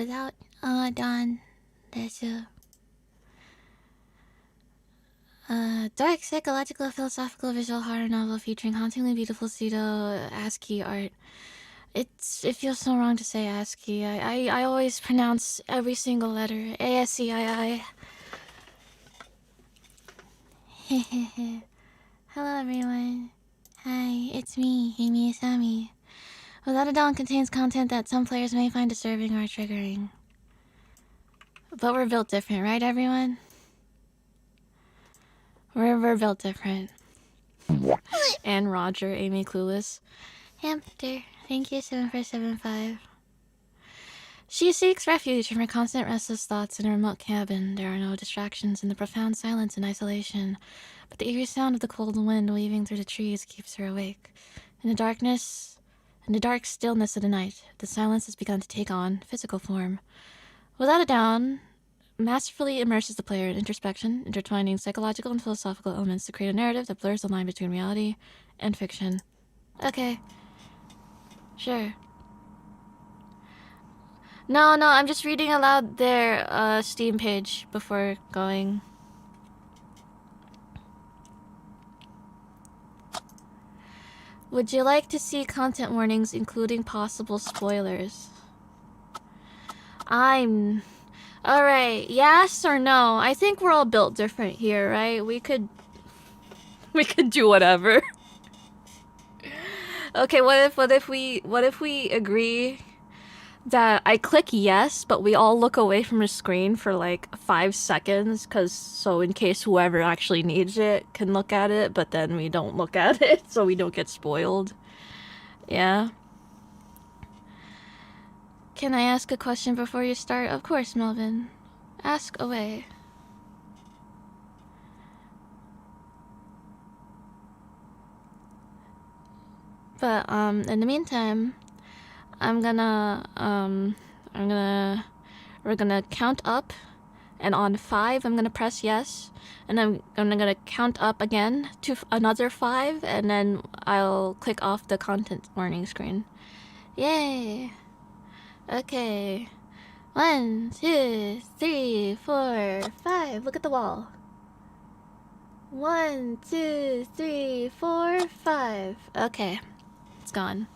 without Dawn. There's a dark, psychological, philosophical, visual horror novel featuring hauntingly beautiful pseudo ASCII art. It feels so wrong to say ASCII. I always pronounce every single letter ASCII. Hello everyone. Hi, it's me, Eimi Isami. Without a Dawn contains content that some players may find disturbing or triggering. But we're built different, right everyone? We're built different. And Roger, Amy Clueless. Hamster, thank you 7475. She seeks refuge from her constant restless thoughts in a remote cabin. There are no distractions, and the profound silence and isolation. But the eerie sound of the cold wind weaving through the trees keeps her awake. In the dark stillness of the night, the silence has begun to take on physical form. Without a Dawn, masterfully immerses the player in introspection, intertwining psychological and philosophical elements to create a narrative that blurs the line between reality and fiction. Okay. Sure. No, I'm just reading aloud their Steam page before going. Would you like to see content warnings including possible spoilers? Alright, yes or no? I think we're all built different here, right? We could do whatever. Okay, what if we agree that I click yes, but we all look away from the screen for like 5 seconds, so in case whoever actually needs it can look at it, but then we don't look at it so we don't get spoiled. Yeah. Can I ask a question before you start? Of course, Melvin. Ask away. But in the meantime, we're gonna count up, and on 5 I'm gonna press yes, and I'm gonna count up again to another 5, and then I'll click off the content warning screen. Yay! Okay. 1, 2, 3, 4, 5. Look at the wall. 1, 2, 3, 4, 5. Okay. It's gone.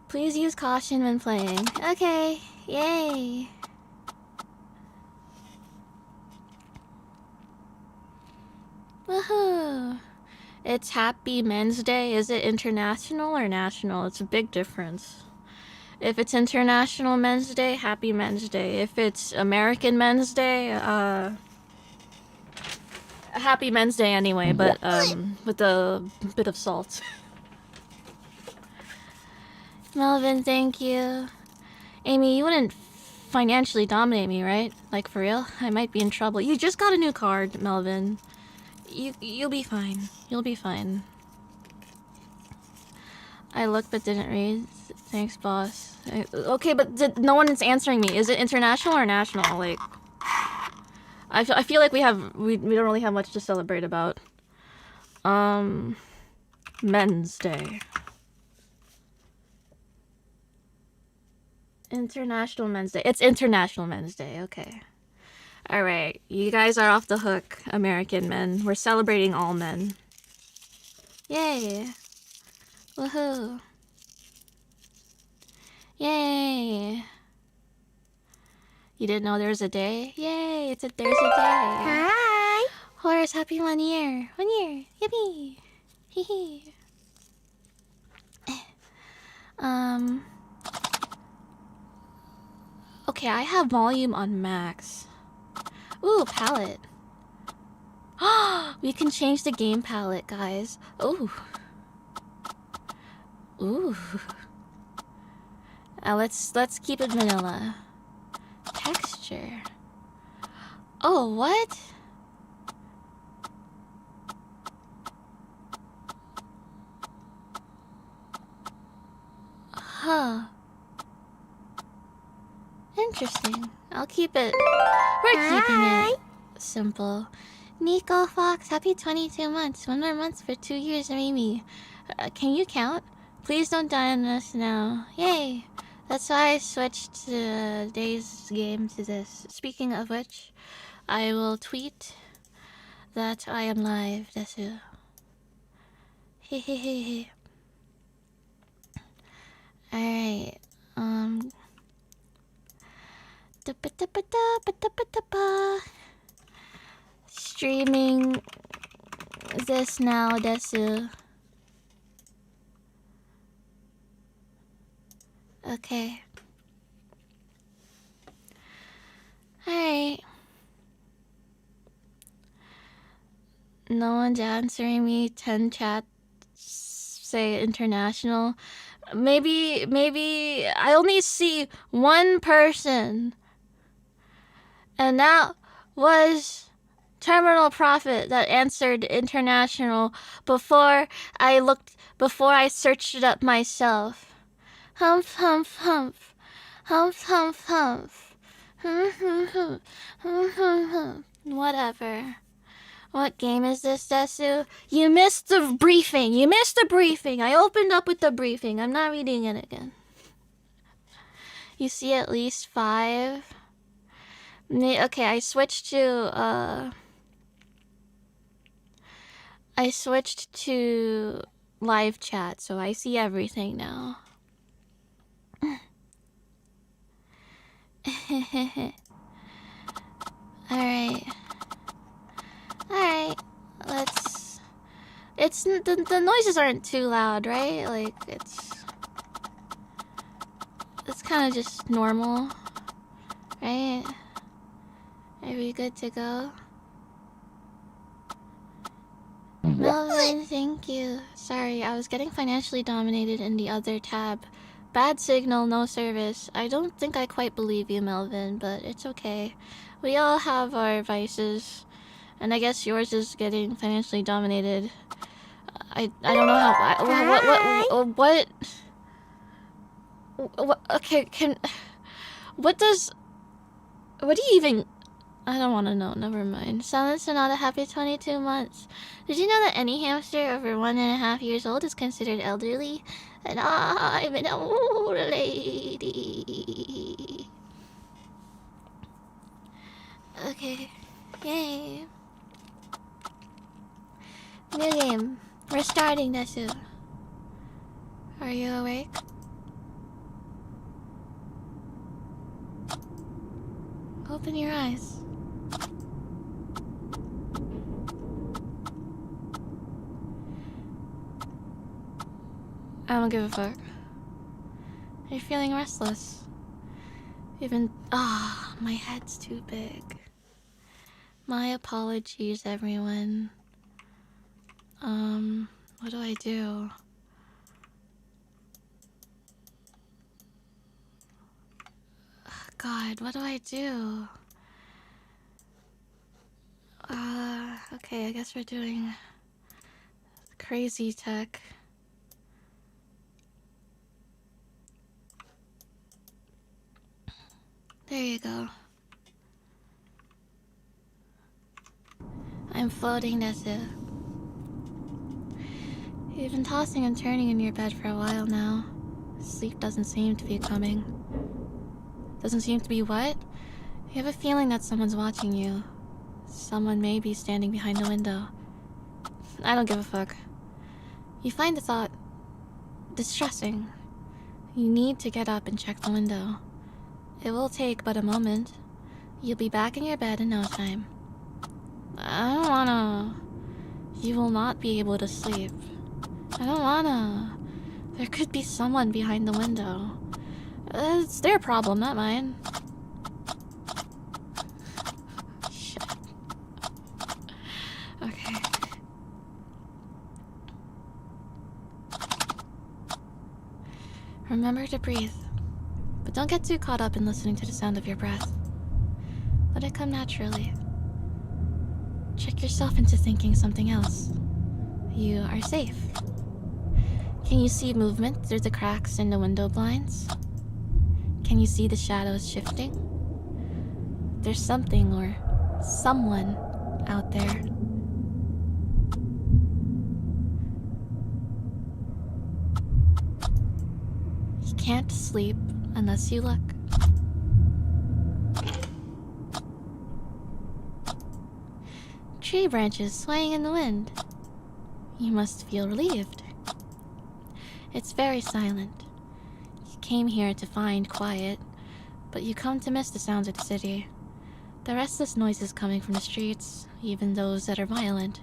Please use caution when playing. Okay. Yay. Woohoo. It's Happy Men's Day. Is it international or national? It's a big difference. If it's International Men's Day, Happy Men's Day. If it's American Men's Day, Happy Men's Day anyway, but with a bit of salt. Melvin, thank you. Amy, you wouldn't financially dominate me, right? Like, for real? I might be in trouble. You just got a new card, Melvin. You'll be fine. You'll be fine. I looked but didn't read. Thanks, boss. Okay, but no one is answering me. Is it international or national? Like, I feel like we don't really have much to celebrate about. Men's Day. International Men's Day. It's International Men's Day. Okay. All right, you guys are off the hook, American men. We're celebrating all men. Yay. Woohoo. Yay. You didn't know there's a day? Yay, there's a day. Hi. Horace, happy 1 year. 1 year. Yippee. Hee hee. Okay, I have volume on max. Ooh, palette. We can change the game palette, guys. Ooh. Ooh. Let's keep it vanilla. Texture. Oh, what? Huh. Interesting. I'll keep it. We're keeping it simple. Nico Fox, happy 22 months. 1 more month for 2 years, Amy. Can you count? Please don't die on us now. Yay. That's why I switched today's game to this. Speaking of which, I will tweet that I am live. Desu. Hehehehe. Alright. Streaming this now, Desu. Okay. Alright. No one's answering me. 10 chats say international. Maybe I only see one person. And that was Terminal Prophet that answered international before I searched it up myself. Humph, humph, humph. Humph, humph, humph. Whatever. What game is this, Desu? You missed the briefing. I opened up with the briefing. I'm not reading it again. You see at least 5. Okay, I switched to live chat, so I see everything now. Alright, let's... The noises aren't too loud, right? Like, it's kind of just normal, right? Are we good to go? Melvin, thank you. Sorry, I was getting financially dominated in the other tab. Bad signal, no service. I don't think I quite believe you, Melvin, but it's okay. We all have our vices. And I guess yours is getting financially dominated. I don't know how... What? Okay, what do you even... I don't want to know, never mind. Silent Sonata, happy 22 months. Did you know that any hamster over 1.5 years old is considered elderly? And I'm an old lady. Okay, yay. New game. We're starting that soon. Are you awake? Open your eyes. I don't give a fuck. You're feeling restless. Even... my head's too big. My apologies, everyone. What do I do? God, what do I do? Okay, I guess we're doing crazy tech. There you go. I'm floating, that's it. You've been tossing and turning in your bed for a while now. Sleep doesn't seem to be coming. Doesn't seem to be what? You have a feeling that someone's watching you. Someone may be standing behind the window. I don't give a fuck. You find the thought distressing. You need to get up and check the window. It will take but a moment. You'll be back in your bed in no time. I don't wanna... You will not be able to sleep. I don't wanna... There could be someone behind the window. It's their problem, not mine. Shit. Okay. Remember to breathe. But don't get too caught up in listening to the sound of your breath. Let it come naturally. Trick yourself into thinking something else. You are safe. Can you see movement through the cracks in the window blinds? Can you see the shadows shifting? There's something or someone out there. You can't sleep unless you look. Tree branches swaying in the wind. You must feel relieved. It's very silent. You came here to find quiet, but you come to miss the sounds of the city. The restless noises coming from the streets, even those that are violent.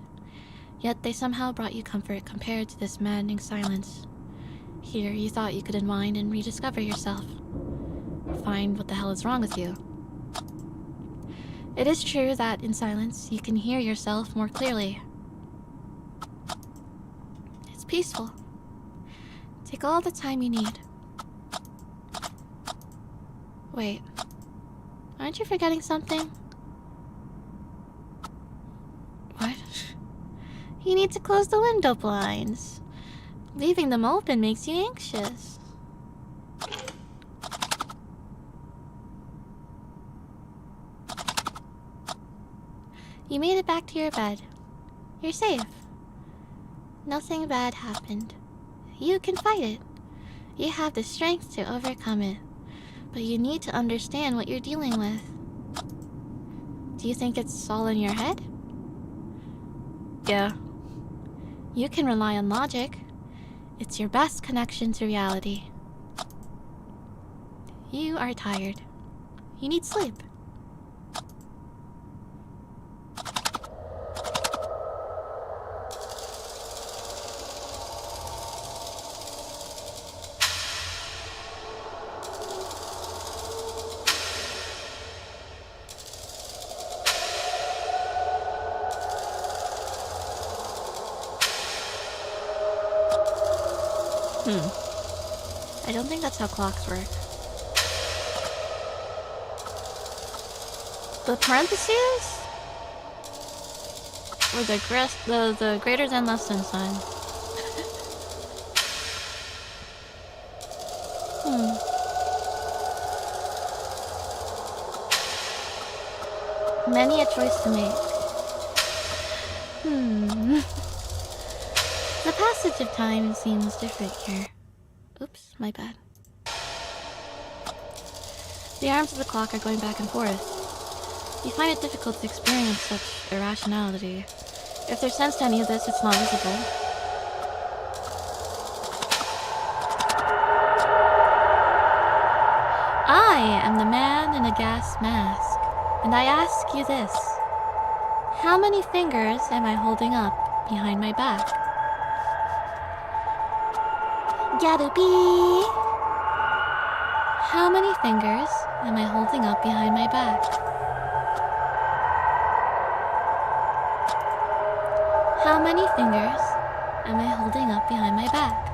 Yet they somehow brought you comfort compared to this maddening silence. Here you thought you could unwind and rediscover yourself. Find what the hell is wrong with you. It is true that in silence you can hear yourself more clearly. It's peaceful. Take all the time you need. Wait, aren't you forgetting something? What? You need to close the window blinds. Leaving them open makes you anxious. You made it back to your bed. You're safe. Nothing bad happened. You can fight it. You have the strength to overcome it. But you need to understand what you're dealing with. Do you think it's all in your head? Yeah. You can rely on logic. It's your best connection to reality. You are tired. You need sleep. I don't think that's how clocks work. The parentheses? Or the greater than less than sign. Many a choice to make. The passage of time seems different here. Oops, my bad. The arms of the clock are going back and forth. You find it difficult to experience such irrationality. If there's sense to any of this, it's not visible. I am the man in a gas mask, and I ask you this. How many fingers am I holding up behind my back? Garupi! How many fingers am I holding up behind my back? How many fingers am I holding up behind my back?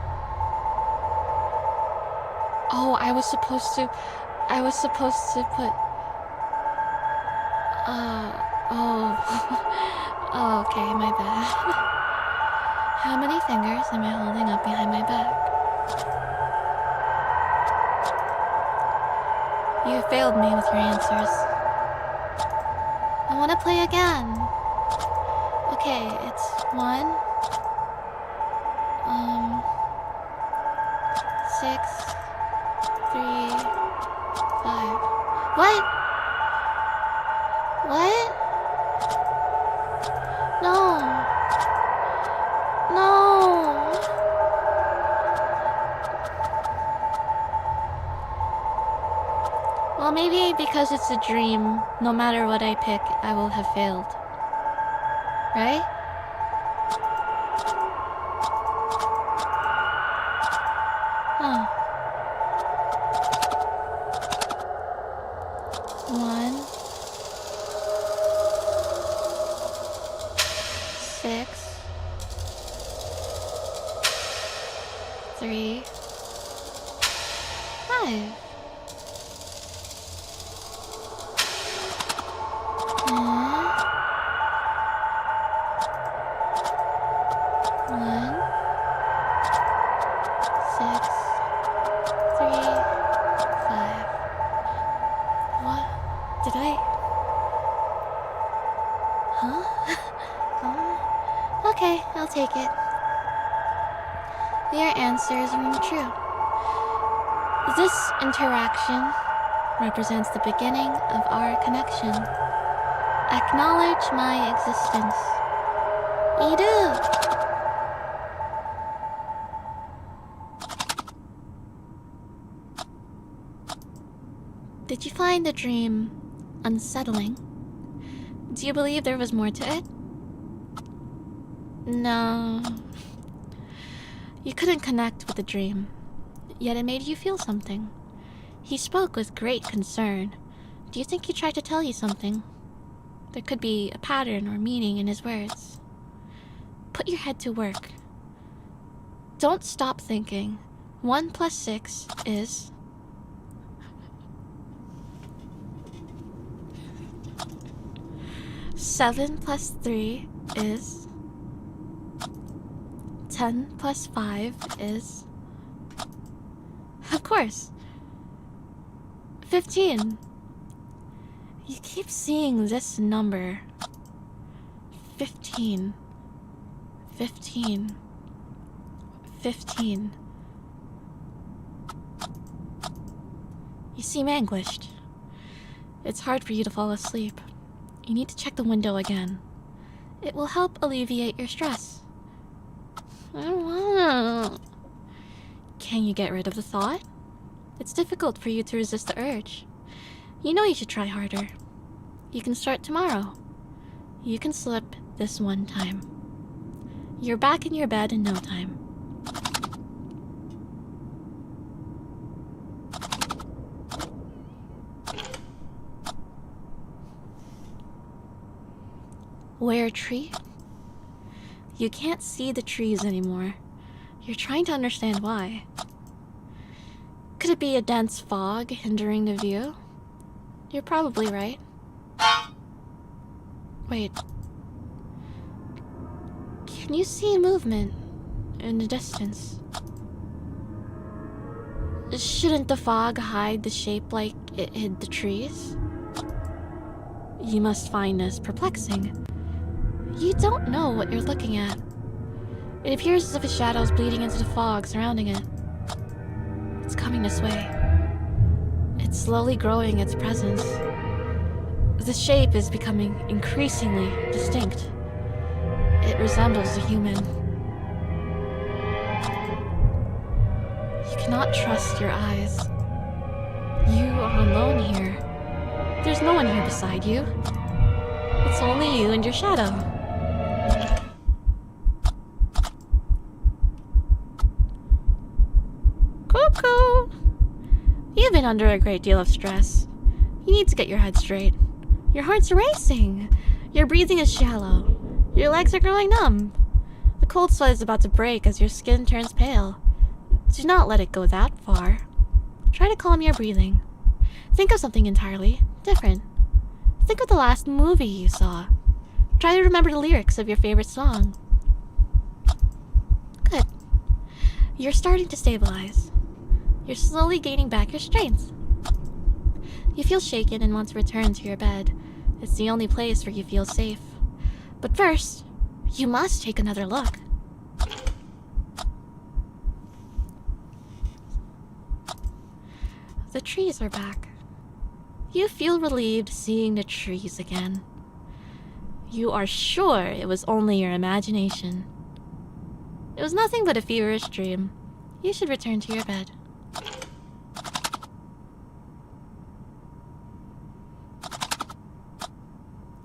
Oh, I was supposed to put... Oh, okay, my bad. How many fingers am I holding up behind my back? You failed me with your answers. I want to play again. Okay, it's 1, 6, 3, 5. What? What? No. No. Well, maybe because it's a dream, no matter what I pick, I will have failed. Right? Huh. 1, 6, 3, 5. Okay, I'll take it. Your answers ring true. This interaction represents the beginning of our connection. Acknowledge my existence. You do. Did you find the dream unsettling? Do you believe there was more to it? No. You couldn't connect with the dream, yet it made you feel something. He spoke with great concern. Do you think he tried to tell you something? There could be a pattern or meaning in his words. Put your head to work. Don't stop thinking. 1 + 6 is... Seven plus 3 is... 10 plus 5 is... Of course. 15. You keep seeing this number. 15. 15. 15. You seem anguished. It's hard for you to fall asleep. You need to check the window again. It will help alleviate your stress. I don't wanna. Can you get rid of the thought? It's difficult for you to resist the urge. You know you should try harder. You can start tomorrow. You can slip this one time. You're back in your bed in no time. Where a tree? You can't see the trees anymore. You're trying to understand why. Could it be a dense fog hindering the view? You're probably right. Wait. Can you see movement in the distance? Shouldn't the fog hide the shape like it hid the trees? You must find this perplexing. You don't know what you're looking at. It appears as if a shadow is bleeding into the fog surrounding it. It's coming this way. It's slowly growing its presence. The shape is becoming increasingly distinct. It resembles a human. You cannot trust your eyes. You are alone here. There's no one here beside you. It's only you and your shadow. Cuckoo! You've been under a great deal of stress. You need to get your head straight. Your heart's racing. Your breathing is shallow. Your legs are growing numb. The cold sweat is about to break as your skin turns pale. Do not let it go that far. Try to calm your breathing. Think of something entirely different. Think of the last movie you saw. Try to remember the lyrics of your favorite song. Good. You're starting to stabilize. You're slowly gaining back your strength. You feel shaken and want to return to your bed. It's the only place where you feel safe. But first, you must take another look. The trees are back. You feel relieved seeing the trees again. You are sure it was only your imagination. It was nothing but a feverish dream. You should return to your bed.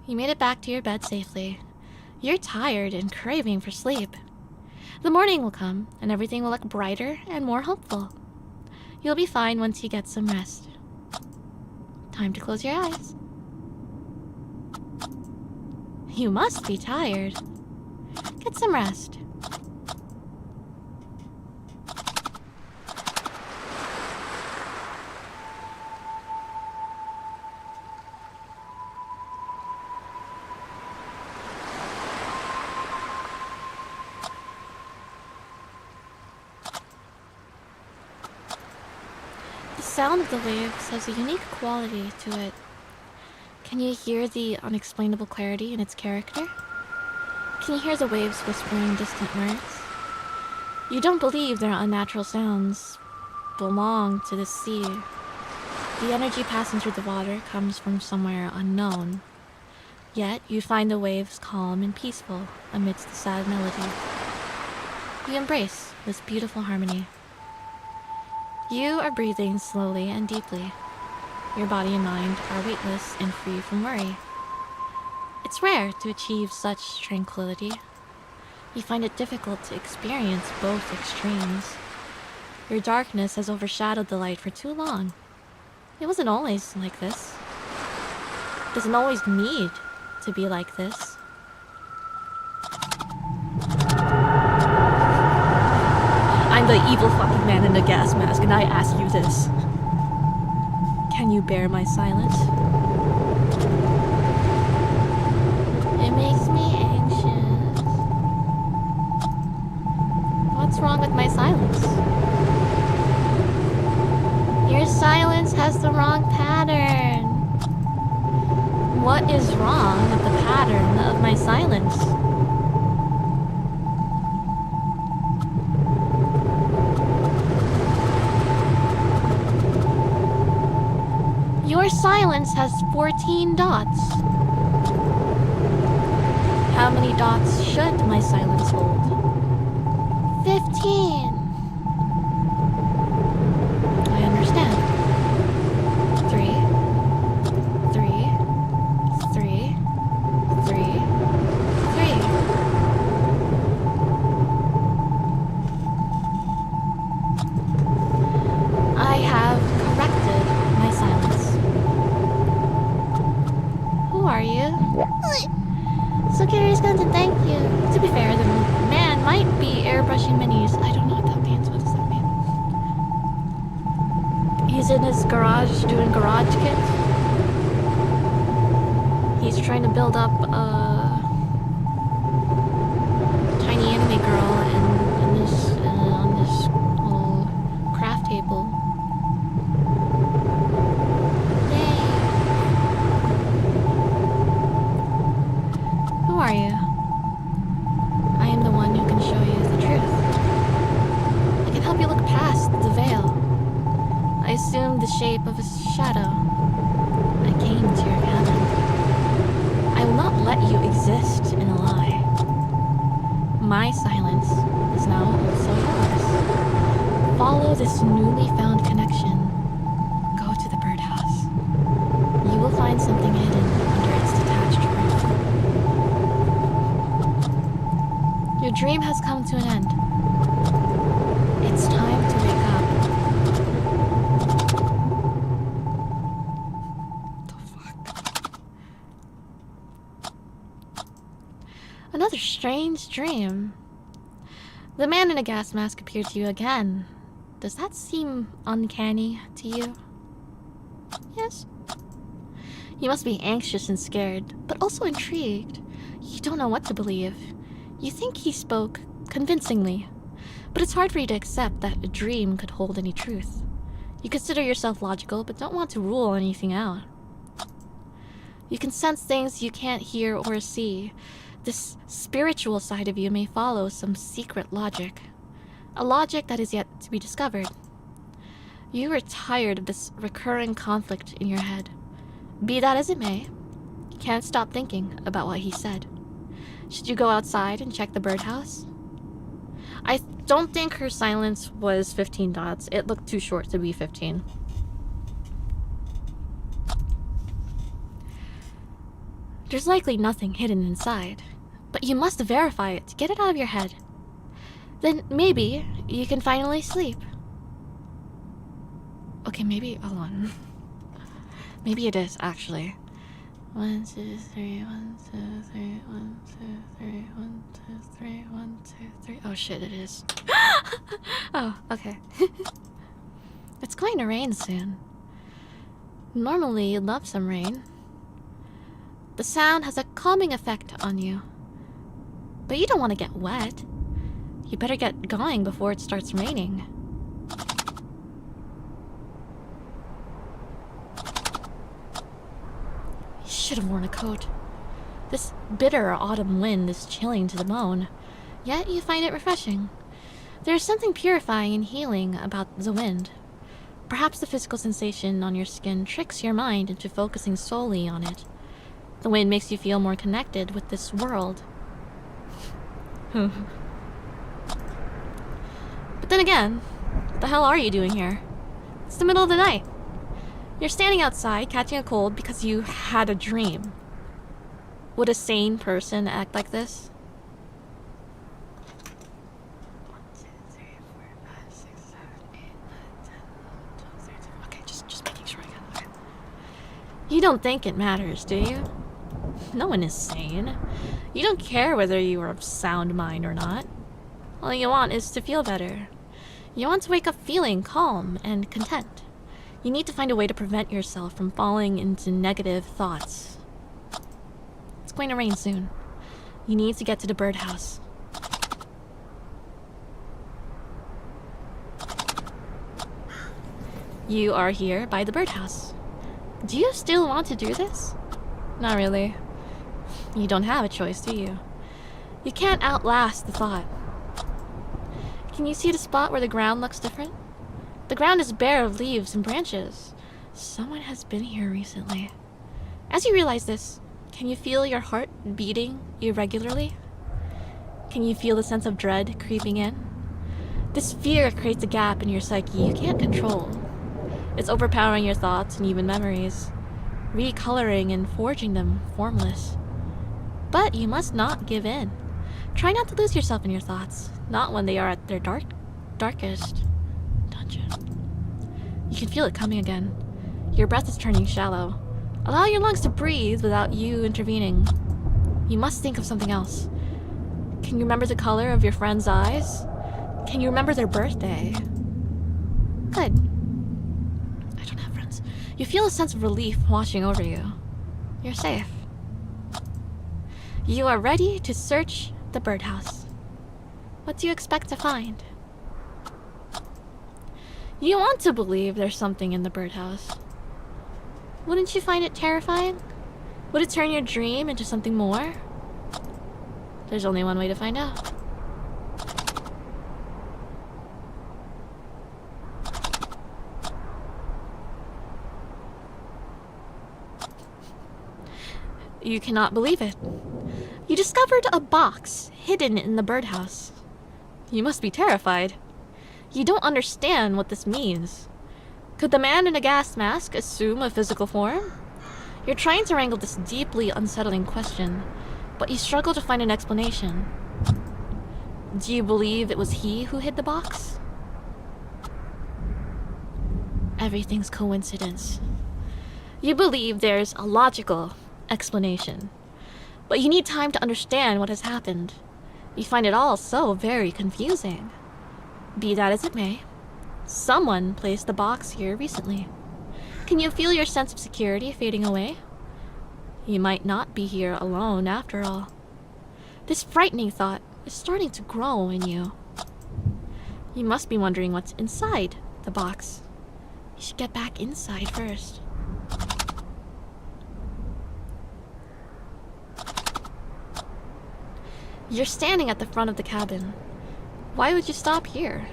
You made it back to your bed safely. You're tired and craving for sleep. The morning will come, and everything will look brighter and more hopeful. You'll be fine once you get some rest. Time to close your eyes. You must be tired. Get some rest. The sound of the waves has a unique quality to it. Can you hear the unexplainable clarity in its character? Can you hear the waves whispering distant words? You don't believe they're unnatural sounds, belong to the sea. The energy passing through the water comes from somewhere unknown. Yet, you find the waves calm and peaceful amidst the sad melody. You embrace this beautiful harmony. You are breathing slowly and deeply. Your body and mind are weightless and free from worry. It's rare to achieve such tranquility. You find it difficult to experience both extremes. Your darkness has overshadowed the light for too long. It wasn't always like this. It doesn't always need to be like this. I'm the evil fucking man in the gas mask, and I ask you this. Can you bear my silence? It makes me anxious. What's wrong with my silence? Your silence has the wrong pattern. What is wrong with the pattern of my silence? Your silence has 14 dots. How many dots should my silence hold? 15. I understand. 3, 3, 3, 3, 3. I have corrected my silence. Who are you? So curious going to thank you. To be fair, the man might be airbrushing minis. I don't know what that means. What does that mean? He's in his garage doing garage kits. He's trying to build up a tiny anime girl in this on this little craft table. Yay! Who are you? I am the one who can show you the truth. I can help you look past the veil. I assumed the shape of a shadow. I came to your cabin. I will not let you exist in a lie. My silence is now also yours. Follow this newly found connection. Go to the birdhouse. You will find something hidden under its detached roof. Your dream has come to an end. It's time to wake up. The fuck? Another strange dream. The man in a gas mask appeared to you again. Does that seem uncanny to you? Yes. You must be anxious and scared, but also intrigued. You don't know what to believe. You think he spoke convincingly, but it's hard for you to accept that a dream could hold any truth. You consider yourself logical, but don't want to rule anything out. You can sense things you can't hear or see. This spiritual side of you may follow some secret logic. A logic that is yet to be discovered. You are tired of this recurring conflict in your head. Be that as it may, you can't stop thinking about what he said. Should you go outside and check the birdhouse? I don't think her silence was 15 dots. It looked too short to be 15. There's likely nothing hidden inside, but you must verify it to get it out of your head. Then maybe you can finally sleep. Okay, maybe, hold on. Maybe it is, actually. 1, 2, 3, 1, 2, 3, 1, 2, 3, 1, 2, 3, 1, 2, 3. Oh shit, it is. Oh, okay. It's going to rain soon. Normally, you'd love some rain. The sound has a calming effect on you. But you don't want to get wet. You better get going before it starts raining. You should have worn a coat. This bitter autumn wind is chilling to the bone, yet you find it refreshing. There is something purifying and healing about the wind. Perhaps the physical sensation on your skin tricks your mind into focusing solely on it. The wind makes you feel more connected with this world. But then again, what the hell are you doing here? It's the middle of the night. You're standing outside catching a cold because you had a dream. Would a sane person act like this? 1, 2, 3, 4, 5, 6, 7, 8, 9, 10, 11, 12, 13. Okay, just making sure I got it. You don't think it matters, do you? No one is sane. You don't care whether you are of sound mind or not. All you want is to feel better. You want to wake up feeling calm and content. You need to find a way to prevent yourself from falling into negative thoughts. It's going to rain soon. You need to get to the birdhouse. You are here by the birdhouse. Do you still want to do this? Not really. You don't have a choice, do you? You can't outlast the thought. Can you see the spot where the ground looks different? The ground is bare of leaves and branches. Someone has been here recently. As you realize this, can you feel your heart beating irregularly? Can you feel the sense of dread creeping in? This fear creates a gap in your psyche you can't control. It's overpowering your thoughts and even memories, recoloring and forging them formless. But you must not give in. Try not to lose yourself in your thoughts, not when they are at their darkest. Dungeon. You can feel it coming again. Your breath is turning shallow. Allow your lungs to breathe without you intervening. You must think of something else. Can you remember the color of your friend's eyes? Can you remember their birthday? Good. I don't have friends. You feel a sense of relief washing over you. You're safe. You are ready to search the birdhouse. What do you expect to find? You want to believe there's something in the birdhouse. Wouldn't you find it terrifying? Would it turn your dream into something more? There's only one way to find out. You cannot believe it. You discovered a box hidden in the birdhouse. You must be terrified. You don't understand what this means. Could the man in a gas mask assume a physical form? You're trying to wrangle this deeply unsettling question, but you struggle to find an explanation. Do you believe it was he who hid the box? Everything's coincidence. You believe there's a logical explanation, but you need time to understand what has happened. You find it all so very confusing. Be that as it may, someone placed the box here recently. Can you feel your sense of security fading away? You might not be here alone after all. This frightening thought is starting to grow in you. You must be wondering what's inside the box. You should get back inside first. You're standing at the front of the cabin. Why would you stop here?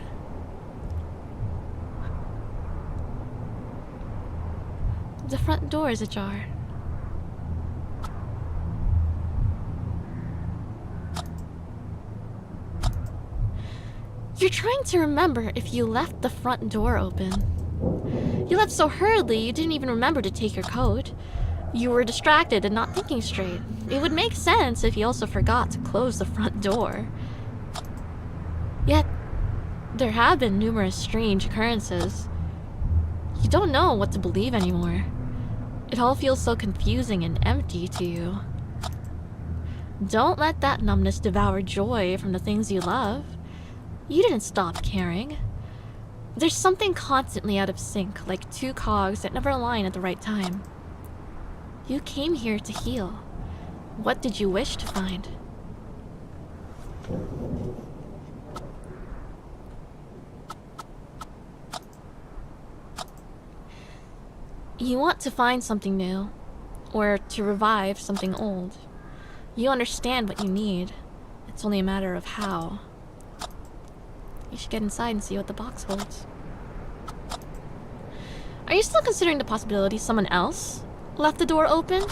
The front door is ajar. You're trying to remember if you left the front door open. You left so hurriedly you didn't even remember to take your coat. You were distracted and not thinking straight. It would make sense if you also forgot to close the front door. Yet, there have been numerous strange occurrences. You don't know what to believe anymore. It all feels so confusing and empty to you. Don't let that numbness devour joy from the things you love. You didn't stop caring. There's something constantly out of sync, like two cogs that never align at the right time. You came here to heal. What did you wish to find? You want to find something new, or to revive something old. You understand what you need. It's only a matter of how. You should get inside and see what the box holds. Are you still considering the possibility someone else left the door open?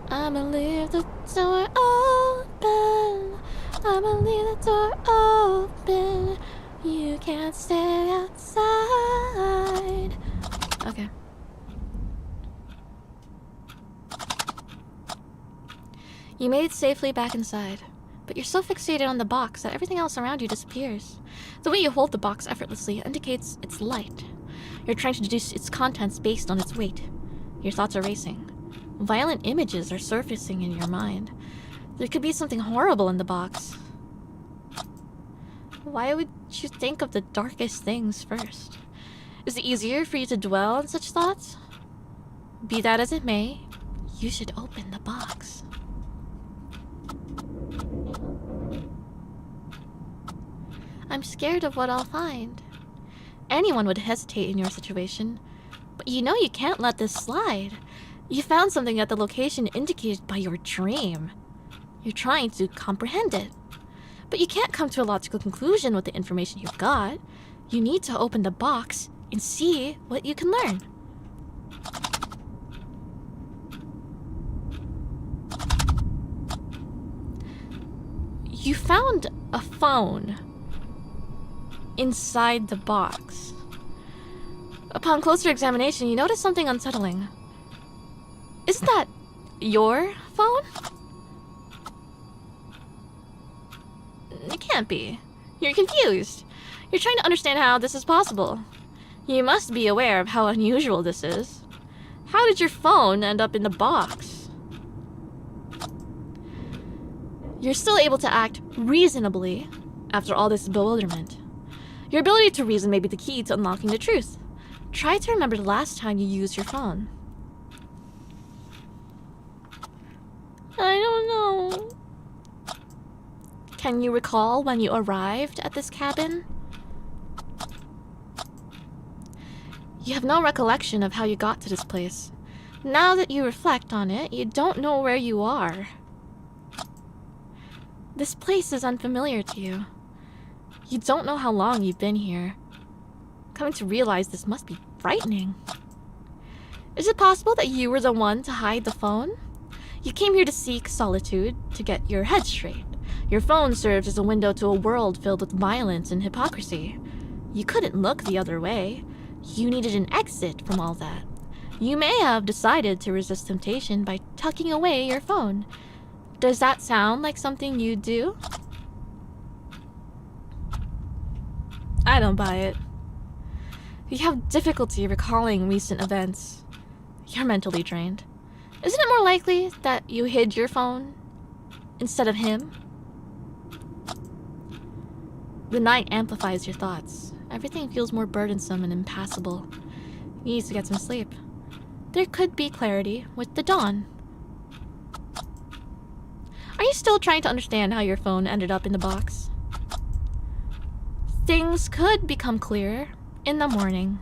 I'ma leave the door open. I'ma leave the door open. You can't stay outside. Okay. You made it safely back inside, but you're so fixated on the box that everything else around you disappears. The way you hold the box effortlessly indicates it's light. You're trying to deduce its contents based on its weight. Your thoughts are racing. Violent images are surfacing in your mind. There could be something horrible in the box. Why would you think of the darkest things first? Is it easier for you to dwell on such thoughts? Be that as it may, you should open the box. I'm scared of what I'll find. Anyone would hesitate in your situation, but you know you can't let this slide. You found something at the location indicated by your dream. You're trying to comprehend it, but you can't come to a logical conclusion with the information you've got. You need to open the box and see what you can learn. You found a phone inside the box. Upon closer examination, you notice something unsettling. Isn't that your phone? It can't be. You're confused. You're trying to understand how this is possible. You must be aware of how unusual this is. How did your phone end up in the box? You're still able to act reasonably after all this bewilderment. Your ability to reason may be the key to unlocking the truth. Try to remember the last time you used your phone. I don't know. Can you recall when you arrived at this cabin? You have no recollection of how you got to this place. Now that you reflect on it, you don't know where you are. This place is unfamiliar to you. You don't know how long you've been here. Coming to realize this must be frightening. Is it possible that you were the one to hide the phone? You came here to seek solitude, to get your head straight. Your phone serves as a window to a world filled with violence and hypocrisy. You couldn't look the other way. You needed an exit from all that. You may have decided to resist temptation by tucking away your phone. Does that sound like something you'd do? I don't buy it. You have difficulty recalling recent events. You're mentally drained. Isn't it more likely that you hid your phone instead of him? The night amplifies your thoughts. Everything feels more burdensome and impassable. You need to get some sleep. There could be clarity with the dawn. Are you still trying to understand how your phone ended up in the box? Things could become clearer in the morning.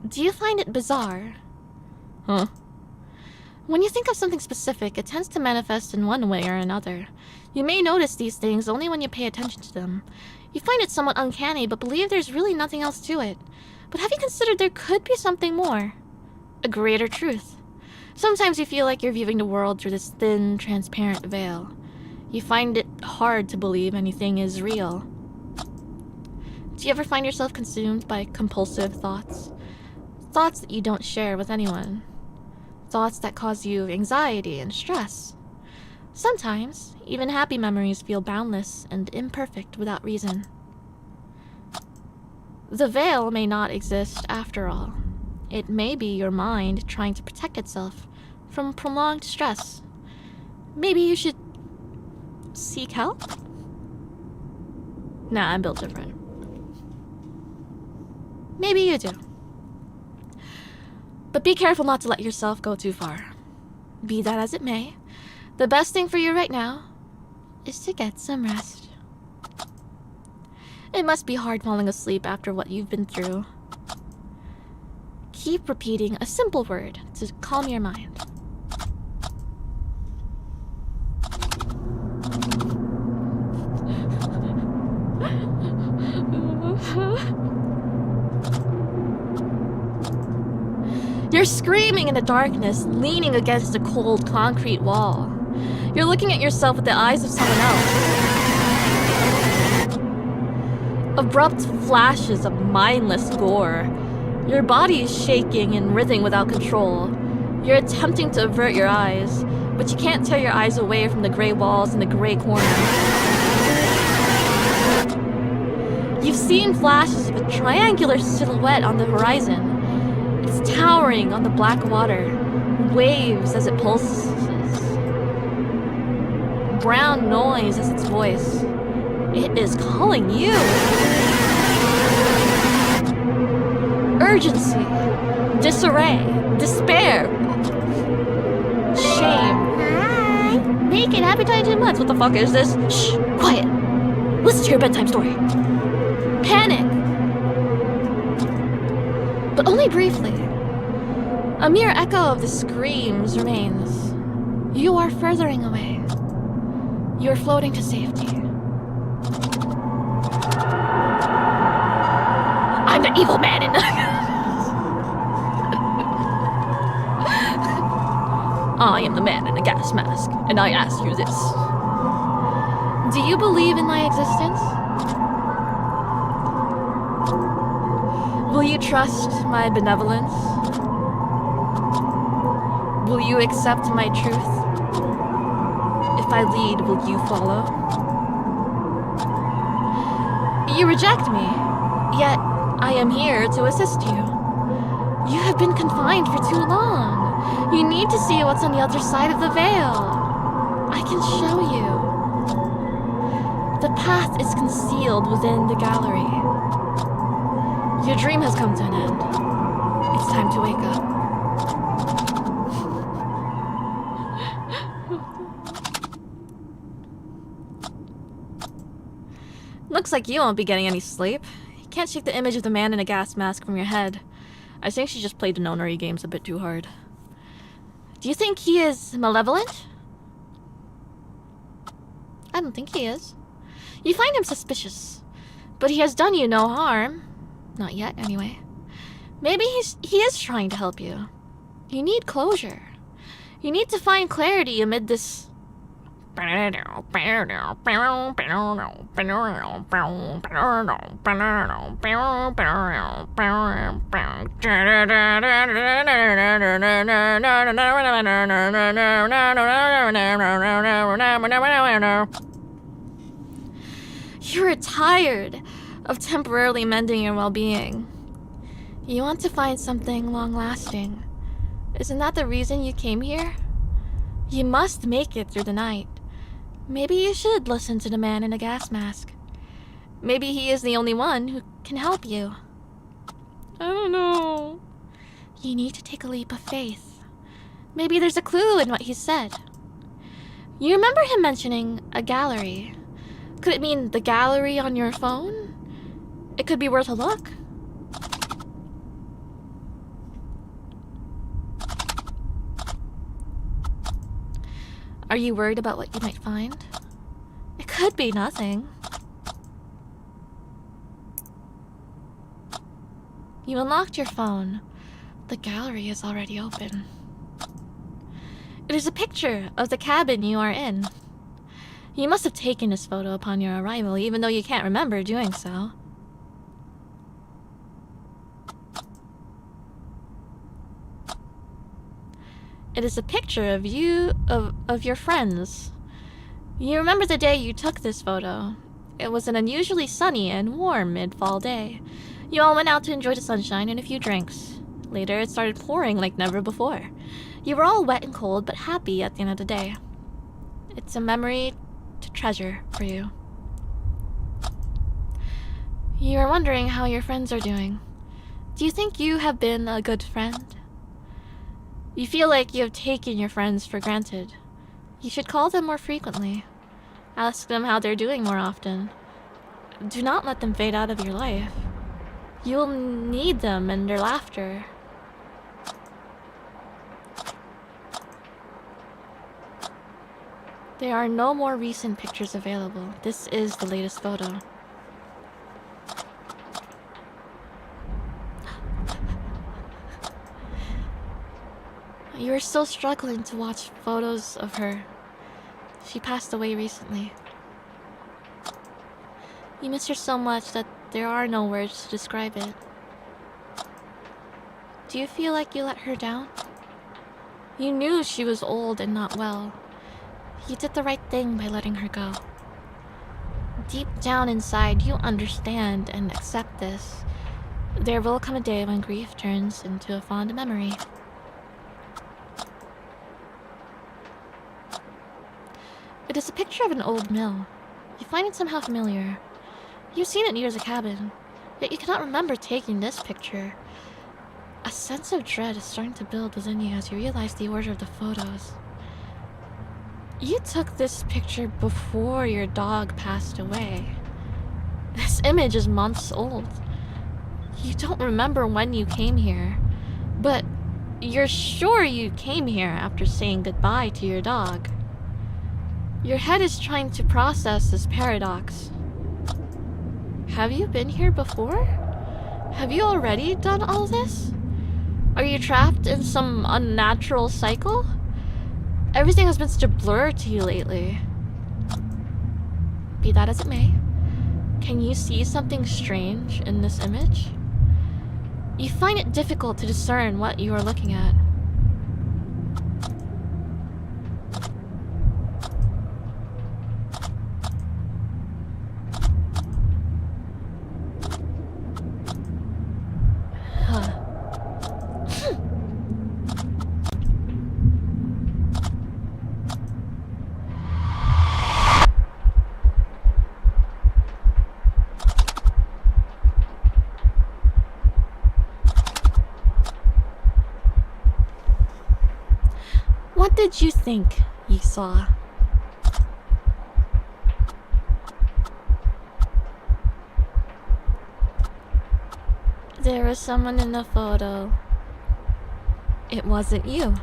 Do you find it bizarre? Huh? When you think of something specific, it tends to manifest in one way or another. You may notice these things only when you pay attention to them. You find it somewhat uncanny, but believe there's really nothing else to it. But have you considered there could be something more? A greater truth. Sometimes you feel like you're viewing the world through this thin, transparent veil. You find it hard to believe anything is real. Do you ever find yourself consumed by compulsive thoughts? Thoughts that you don't share with anyone. Thoughts that cause you anxiety and stress. Sometimes, even happy memories feel boundless and imperfect without reason. The veil may not exist after all. It may be your mind trying to protect itself from prolonged stress. Maybe you should seek help? Nah, I'm built different. Maybe you do. But be careful not to let yourself go too far. Be that as it may, the best thing for you right now is to get some rest. It must be hard falling asleep after what you've been through. Keep repeating a simple word to calm your mind. You're screaming in the darkness, leaning against a cold concrete wall. You're looking at yourself with the eyes of someone else. Abrupt flashes of mindless gore. Your body is shaking and writhing without control. You're attempting to avert your eyes, but you can't tear your eyes away from the gray walls and the gray corners. You've seen flashes of a triangular silhouette on the horizon. It's towering on the black water, waves as it pulses. Brown noise as its voice. It is calling you. Urgency, disarray, despair, shame. Hi. Naked, happy tiny 2 months. What the fuck is this? Shh, quiet. Listen to your bedtime story. Panic. But only briefly. A mere echo of the screams remains. You are furthering away. You are floating to safety. I'm the evil man in the... I am the man in the gas mask, and I ask you this. Do you believe in my existence? Will you trust my benevolence? Will you accept my truth? If I lead, will you follow? You reject me, yet I am here to assist you. You have been confined for too long. You need to see what's on the other side of the veil. I can show you. The path is concealed within the gallery. Your dream has come to an end. It's time to wake up. Looks like you won't be getting any sleep. You can't shake the image of the man in a gas mask from your head. I think she just played the nonary games a bit too hard. Do you think he is malevolent? I don't think he is. You find him suspicious, but he has done you no harm. Not yet, anyway. Maybe he is trying to help you. You need closure. You need to find clarity amid this... You're tired of temporarily mending your well-being. You want to find something long-lasting. Isn't that the reason you came here? You must make it through the night. Maybe you should listen to the man in a gas mask. Maybe he is the only one who can help you. I don't know. You need to take a leap of faith. Maybe there's a clue in what he said. You remember him mentioning a gallery. Could it mean the gallery on your phone? It could be worth a look. Are you worried about what you might find? It could be nothing. You unlocked your phone. The gallery is already open. It is a picture of the cabin you are in. You must have taken this photo upon your arrival, even though you can't remember doing so. It is a picture of you, of your friends. You remember the day you took this photo. It was an unusually sunny and warm mid-fall day. You all went out to enjoy the sunshine and a few drinks. Later, it started pouring like never before. You were all wet and cold, but happy at the end of the day. It's a memory to treasure for you. You are wondering how your friends are doing. Do you think you have been a good friend? You feel like you have taken your friends for granted. You should call them more frequently. Ask them how they're doing more often. Do not let them fade out of your life. You will need them and their laughter. There are no more recent pictures available. This is the latest photo. You were still struggling to watch photos of her. She passed away recently. You miss her so much that there are no words to describe it. Do you feel like you let her down? You knew she was old and not well. You did the right thing by letting her go. Deep down inside, you understand and accept this. There will come a day when grief turns into a fond memory. It is a picture of an old mill. You find it somehow familiar. You've seen it near the cabin, yet you cannot remember taking this picture. A sense of dread is starting to build within you as you realize the order of the photos. You took this picture before your dog passed away. This image is months old. You don't remember when you came here, but you're sure you came here after saying goodbye to your dog. Your head is trying to process this paradox. Have you been here before? Have you already done all this? Are you trapped in some unnatural cycle? Everything has been such a blur to you lately. Be that as it may, can you see something strange in this image? You find it difficult to discern what you are looking at. What did you think you saw? There was someone in the photo. It wasn't you.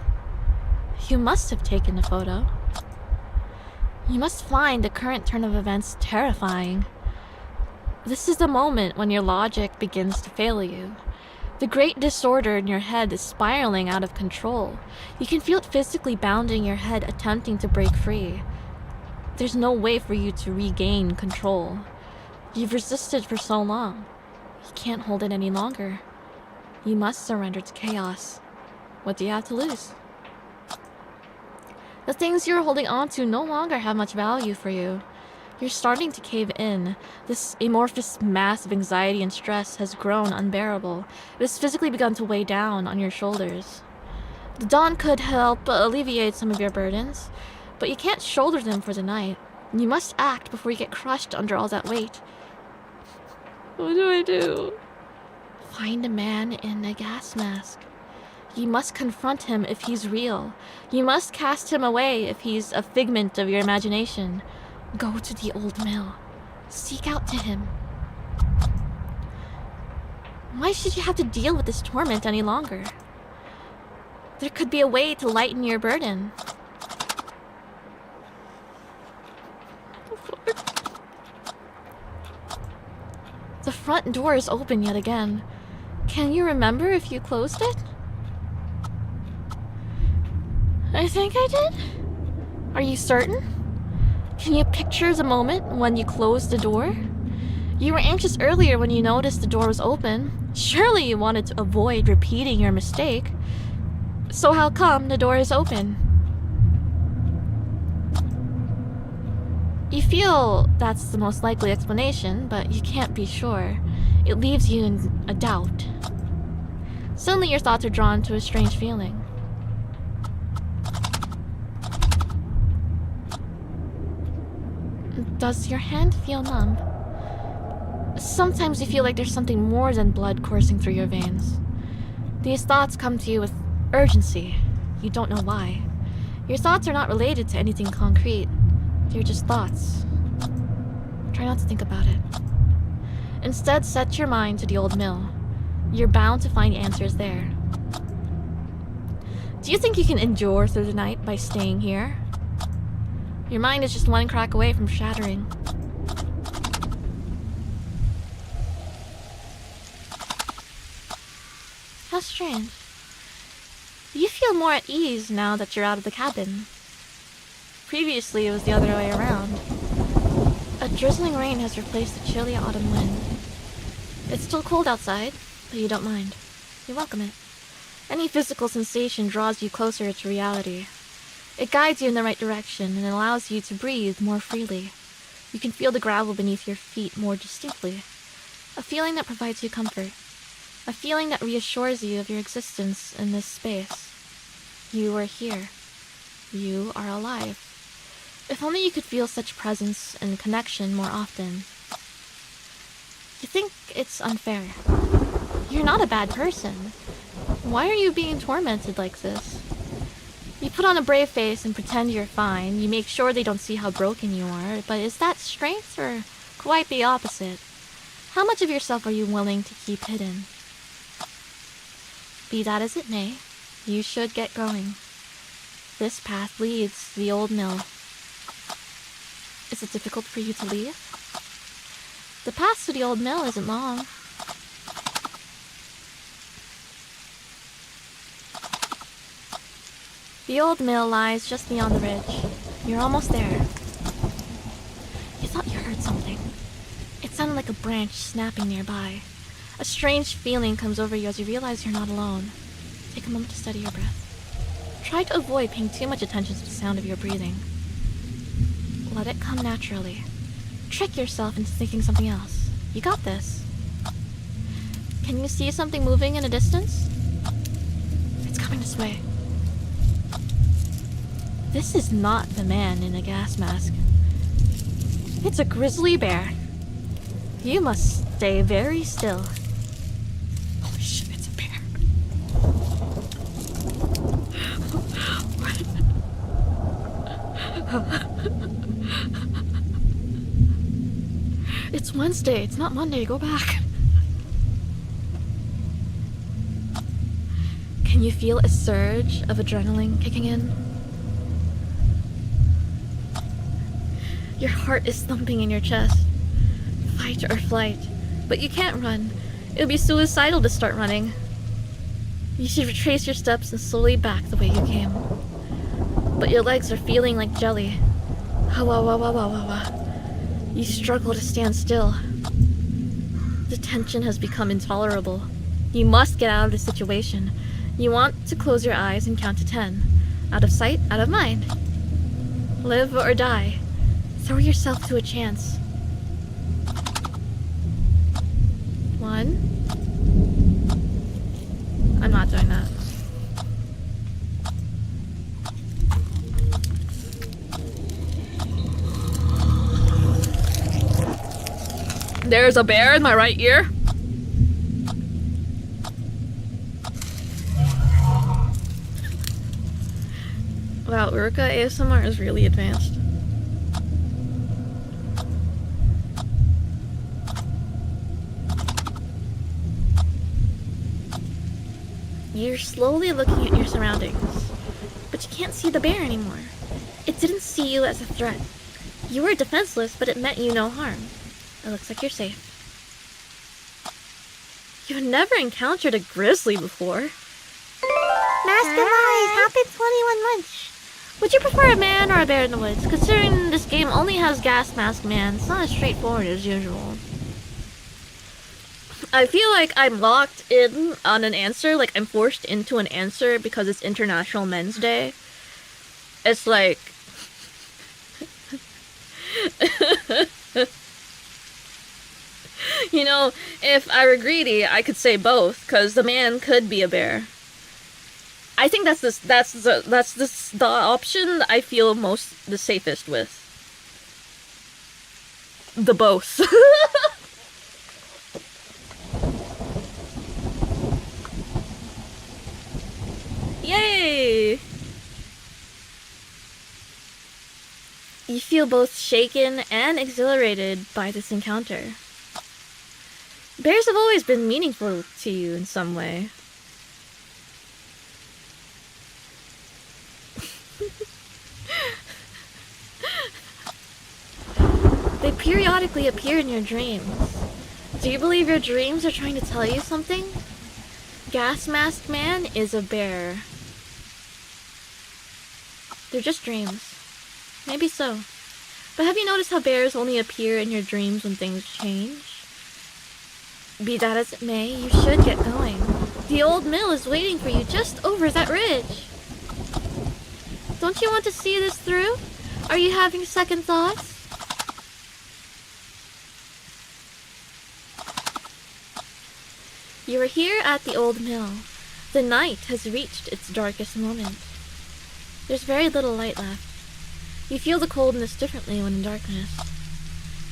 You must have taken the photo. You must find the current turn of events terrifying. This is the moment when your logic begins to fail you. The great disorder in your head is spiraling out of control. You can feel it physically bounding your head, attempting to break free. There's no way for you to regain control. You've resisted for so long. You can't hold it any longer. You must surrender to chaos. What do you have to lose? The things you're holding on to no longer have much value for you. You're starting to cave in. This amorphous mass of anxiety and stress has grown unbearable. It has physically begun to weigh down on your shoulders. The dawn could help alleviate some of your burdens, but you can't shoulder them for the night. You must act before you get crushed under all that weight. What do I do? Find a man in a gas mask. You must confront him if he's real. You must cast him away if he's a figment of your imagination. Go to the old mill. Seek out to him. Why should you have to deal with this torment any longer? There could be a way to lighten your burden. The front door is open yet again. Can you remember if you closed it? I think I did. Are you certain? Can you picture the moment when you closed the door? You were anxious earlier when you noticed the door was open. Surely you wanted to avoid repeating your mistake. So how come the door is open? You feel that's the most likely explanation, but you can't be sure. It leaves you in a doubt. Suddenly your thoughts are drawn to a strange feeling. Does your hand feel numb? Sometimes you feel like there's something more than blood coursing through your veins. These thoughts come to you with urgency. You don't know why. Your thoughts are not related to anything concrete. They're just thoughts. Try not to think about it. Instead, set your mind to the old mill. You're bound to find answers there. Do you think you can endure through the night by staying here? Your mind is just one crack away from shattering. How strange. You feel more at ease now that you're out of the cabin. Previously, it was the other way around. A drizzling rain has replaced the chilly autumn wind. It's still cold outside, but you don't mind. You welcome it. Any physical sensation draws you closer to reality. It guides you in the right direction and allows you to breathe more freely. You can feel the gravel beneath your feet more distinctly. A feeling that provides you comfort. A feeling that reassures you of your existence in this space. You are here. You are alive. If only you could feel such presence and connection more often. You think it's unfair. You're not a bad person. Why are you being tormented like this? You put on a brave face and pretend you're fine. You make sure they don't see how broken you are. But is that strength or quite the opposite? How much of yourself are you willing to keep hidden? Be that as it may, you should get going. This path leads to the old mill. Is it difficult for you to leave? The path to the old mill isn't long. The old mill lies just beyond the ridge. You're almost there. You thought you heard something. It sounded like a branch snapping nearby. A strange feeling comes over you as you realize you're not alone. Take a moment to steady your breath. Try to avoid paying too much attention to the sound of your breathing. Let it come naturally. Trick yourself into thinking something else. You got this. Can you see something moving in the distance? It's coming this way. This is not the man in a gas mask. It's a grizzly bear. You must stay very still. Holy shit, it's a bear. It's Wednesday, it's not Monday, go back. Can you feel a surge of adrenaline kicking in? Your heart is thumping in your chest. Fight or flight. But you can't run. It would be suicidal to start running. You should retrace your steps and slowly back the way you came. But your legs are feeling like jelly. You struggle to stand still. The tension has become intolerable. You must get out of this situation. You want to close your eyes and count to 10. Out of sight, out of mind. Live or die. Throw yourself to a chance. 1. I'm not doing that. There's a bear in my right ear. Wow, Urka ASMR is really advanced. You're slowly looking at your surroundings, but you can't see the bear anymore. It didn't see you as a threat. You were defenseless, but it meant you no harm. It looks like you're safe. You've never encountered a grizzly before. Mask of Eyes, happy 21 months. Would you prefer a man or a bear in the woods? Considering this game only has gas mask man, it's not as straightforward as usual. I feel like I'm locked in on an answer, like I'm forced into an answer because it's International Men's Day. It's like... You know, if I were greedy, I could say both, because the man could be a bear. I think that's the option I feel the safest with. The both. Yay! You feel both shaken and exhilarated by this encounter. Bears have always been meaningful to you in some way. They periodically appear in your dreams. Do you believe your dreams are trying to tell you something? Gas Mask Man is a bear. They're just dreams. Maybe so. But have you noticed how bears only appear in your dreams when things change? Be that as it may, you should get going. The old mill is waiting for you just over that ridge. Don't you want to see this through? Are you having second thoughts? You are here at the old mill. The night has reached its darkest moment. There's very little light left. You feel the coldness differently when in darkness.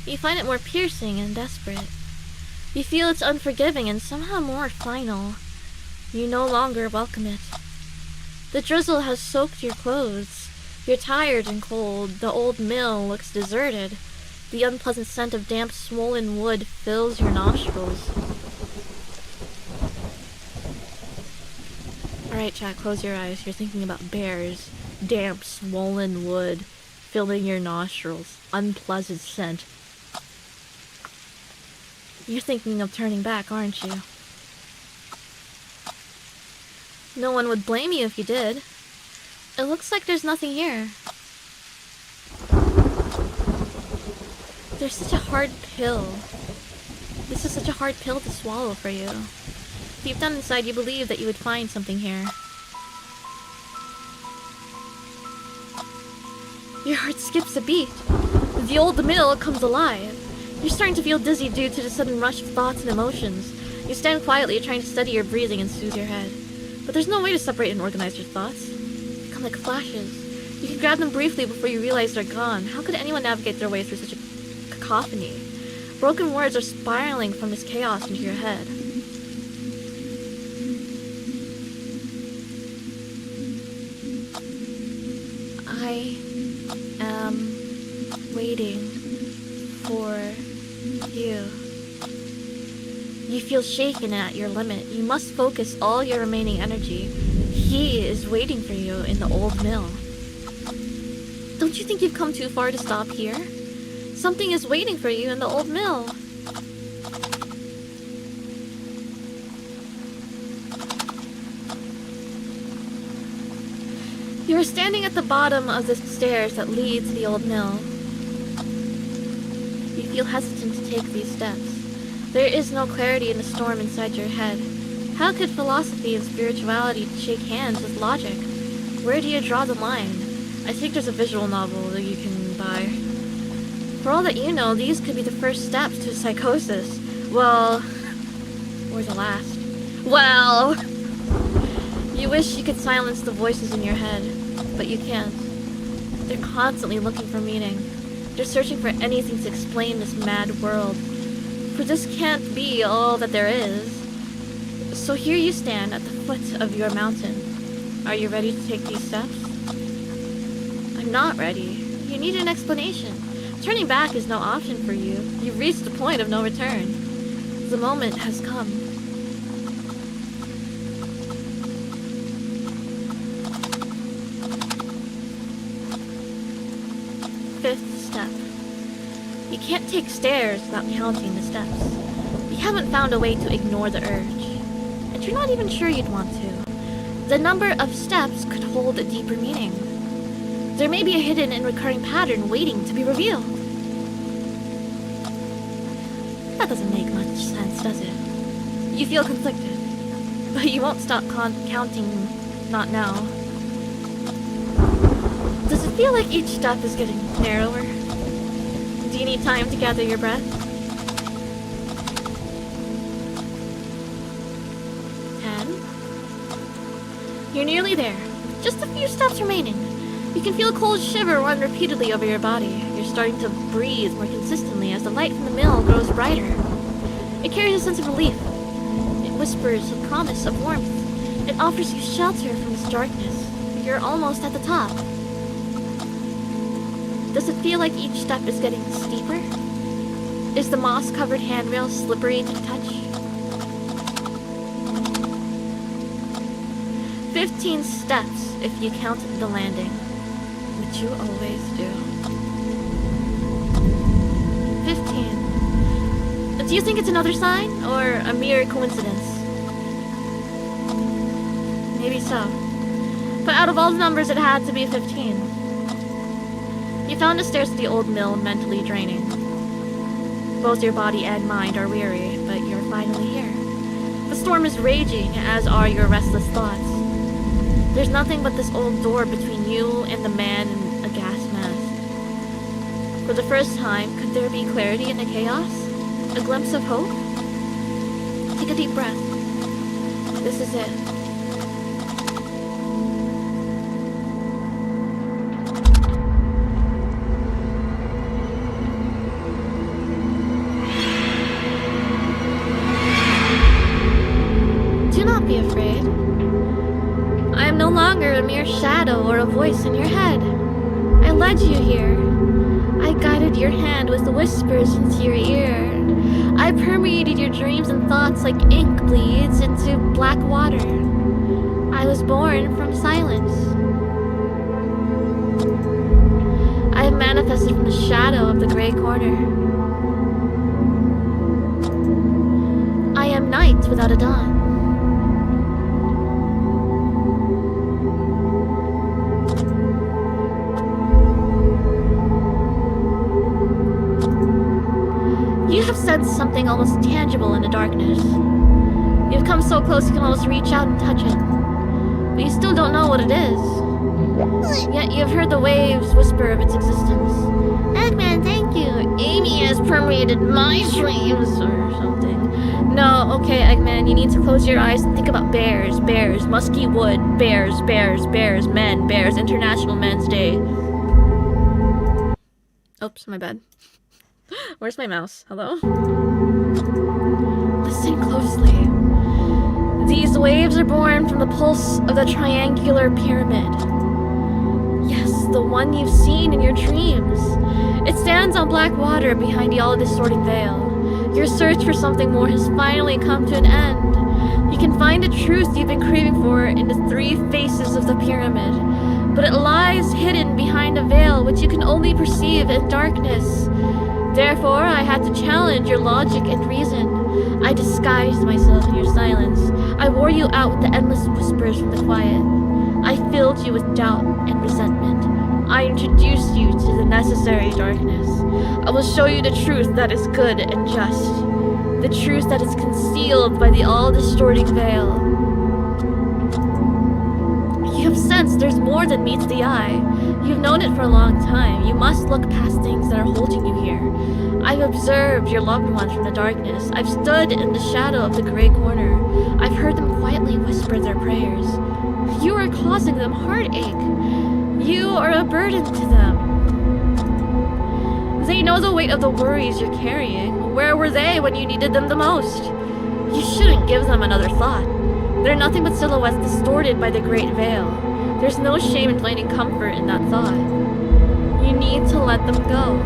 You find it more piercing and desperate. You feel it's unforgiving and somehow more final. You no longer welcome it. The drizzle has soaked your clothes. You're tired and cold. The old mill looks deserted. The unpleasant scent of damp, swollen wood fills your nostrils. Alright, chat, close your eyes. You're thinking about bears. Damp, swollen wood filling your nostrils. Unpleasant scent. You're thinking of turning back, aren't you? No one would blame you if you did. It looks like there's nothing here. There's such a hard pill. This is such a hard pill to swallow for you. Deep down inside, you believe that you would find something here. Your heart skips a beat. The old mill comes alive. You're starting to feel dizzy due to the sudden rush of thoughts and emotions. You stand quietly, trying to steady your breathing and soothe your head. But there's no way to separate and organize your thoughts. They come like flashes. You can grab them briefly before you realize they're gone. How could anyone navigate their way through such a cacophony? Broken words are spiraling from this chaos into your head. I am waiting for you. You feel shaken at your limit. You must focus all your remaining energy. He is waiting for you in the old mill. Don't you think you've come too far to stop here? Something is waiting for you in the old mill. You are standing at the bottom of the stairs that lead to the old mill. You feel hesitant to take these steps. There is no clarity in the storm inside your head. How could philosophy and spirituality shake hands with logic? Where do you draw the line? I think there's a visual novel that you can buy. For all that you know, these could be the first steps to psychosis. Well, or the last. Well, you wish you could silence the voices in your head, but you can't. They're constantly looking for meaning. They're searching for anything to explain this mad world. For this can't be all that there is. So here you stand at the foot of your mountain. Are you ready to take these steps? I'm not ready. You need an explanation. Turning back is no option for you. You've reached the point of no return. The moment has come. Fifth step. You can't take stairs without counting the steps. You haven't found a way to ignore the urge. And you're not even sure you'd want to. The number of steps could hold a deeper meaning. There may be a hidden and recurring pattern waiting to be revealed. That doesn't make much sense, does it? You feel conflicted, but you won't stop counting, not now. Does it feel like each step is getting narrower? Do you need time to gather your breath? 10. You're nearly there. Just a few steps remaining. You can feel a cold shiver run repeatedly over your body. You're starting to breathe more consistently as the light from the mill grows brighter. It carries a sense of relief. It whispers a promise of warmth. It offers you shelter from this darkness. You're almost at the top. Does it feel like each step is getting steeper? Is the moss-covered handrail slippery to the touch? 15 steps if you count the landing, which you always do. 15. Do you think it's another sign, or a mere coincidence? Maybe so. But out of all the numbers, it had to be 15. You found the stairs to the old mill mentally draining. Both your body and mind are weary, but you're finally here. The storm is raging, as are your restless thoughts. There's nothing but this old door between you and the man in a gas mask. For the first time, could there be clarity in the chaos? A glimpse of hope? Take a deep breath. This is it. Do not be afraid. I am no longer a mere shadow or a voice in your head. I led you here. I guided your hand with whispers into your ear. I permeated your dreams and thoughts like ink bleeds into black water. I was born from silence. I have manifested from the shadow of the gray corner. I am night without a dawn. You have sensed something almost tangible in the darkness. You've come so close you can almost reach out and touch it. But you still don't know what it is. Yet you've heard the waves whisper of its existence. Eggman, thank you. Amy has permeated my dreams or something. No, okay, Eggman, you need to close your eyes and think about bears, bears, musky wood, bears, bears, bears, men, bears, International Men's Day. Oops, my bad. Where's my mouse? Hello? Listen closely. These waves are born from the pulse of the triangular pyramid. Yes, the one you've seen in your dreams. It stands on black water behind the all-distorting veil. Your search for something more has finally come to an end. You can find the truth you've been craving for in the three faces of the pyramid, but it lies hidden behind a veil which you can only perceive in darkness. Therefore, I had to challenge your logic and reason. I disguised myself in your silence. I wore you out with the endless whispers from the quiet. I filled you with doubt and resentment. I introduced you to the necessary darkness. I will show you the truth that is good and just. The truth that is concealed by the all-distorting veil. You have sensed there's more than meets the eye. You've known it for a long time. You must look past things that are holding you here. I've observed your loved ones from the darkness. I've stood in the shadow of the gray corner. I've heard them quietly whisper their prayers. You are causing them heartache. You are a burden to them. They know the weight of the worries you're carrying. Where were they when you needed them the most? You shouldn't give them another thought. They're nothing but silhouettes distorted by the great veil. There's no shame in finding comfort in that thought. You need to let them go.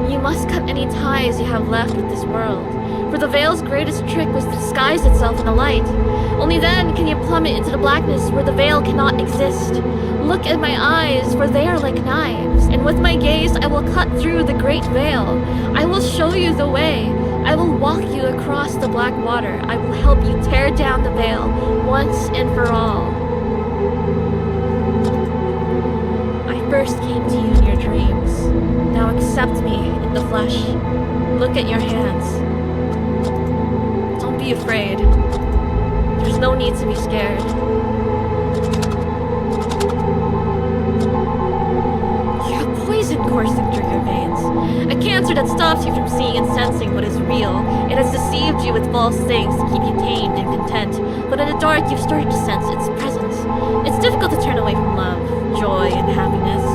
You must cut any ties you have left with this world. For the veil's greatest trick was to disguise itself in the light. Only then can you plummet into the blackness where the veil cannot exist. Look at my eyes, for they are like knives, and with my gaze I will cut through the great veil. I will show you the way. I will walk you across the black water. I will help you tear down the veil once and for all. I first came to you in your dreams. Now accept me in the flesh. Look at your hands. Don't be afraid. There's no need to be scared. You have poison coursing through your veins. A cancer that stops you from seeing and sensing what is real. It has deceived you with false things to keep you tamed and content. But in the dark, you've started to sense its presence. It's difficult to turn away from love, joy, and happiness.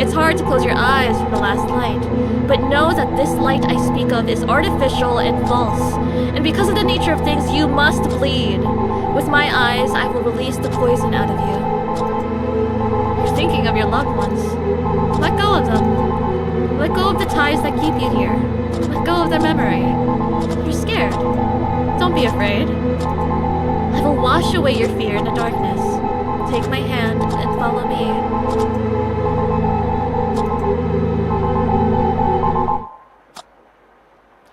It's hard to close your eyes from the last light. But know that this light I speak of is artificial and false. And because of the nature of things, you must bleed. With my eyes, I will release the poison out of you. You're thinking of your loved ones. Let go of them. Let go of the ties that keep you here. Let go of their memory. You're scared. Don't be afraid. I will wash away your fear in the darkness. Take my hand and follow me.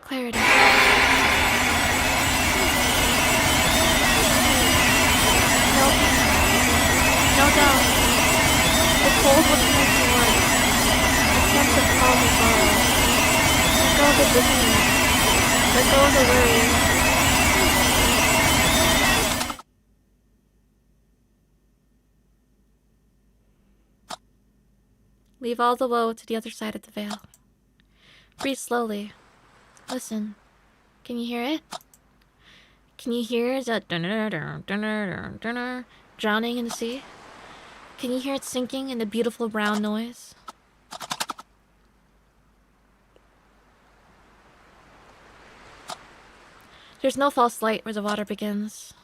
Clarity. No doubt. Let go of the busyness. Let go of the worry. Leave all the woe to the other side of the veil. Breathe slowly. Listen. Can you hear it? Can you hear that drowning in the sea? Can you hear it sinking in the beautiful brown noise? There's no false light where the water begins.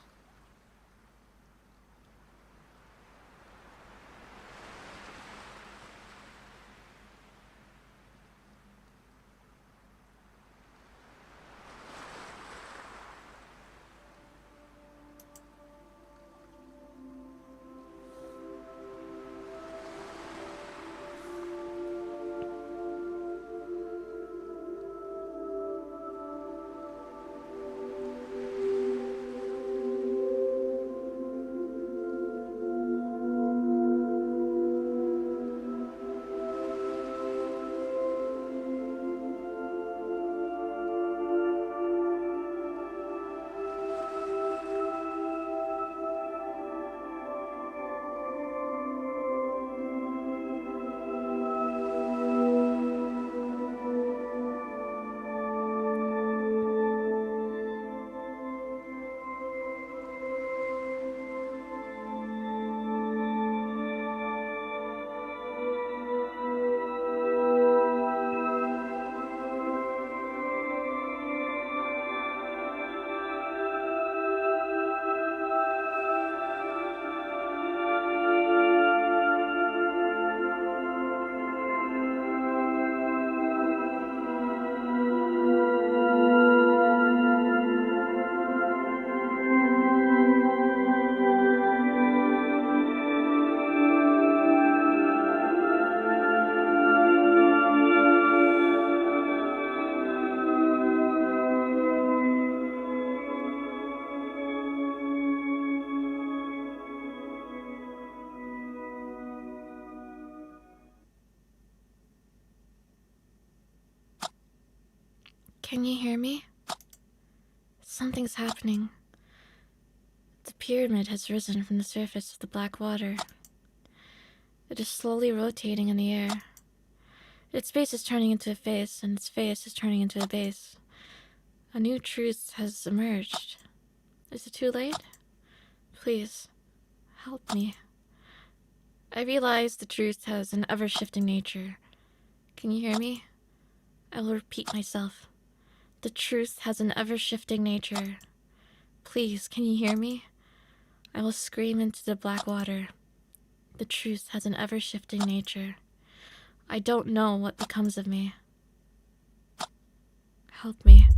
Can you hear me? Something's happening. The pyramid has risen from the surface of the black water. It is slowly rotating in the air. Its base is turning into a face, and its face is turning into a base. A new truth has emerged. Is it too late? Please, help me. I realize the truth has an ever-shifting nature. Can you hear me? I will repeat myself. The truth has an ever-shifting nature. Please, can you hear me? I will scream into the black water. The truth has an ever-shifting nature. I don't know what becomes of me. Help me.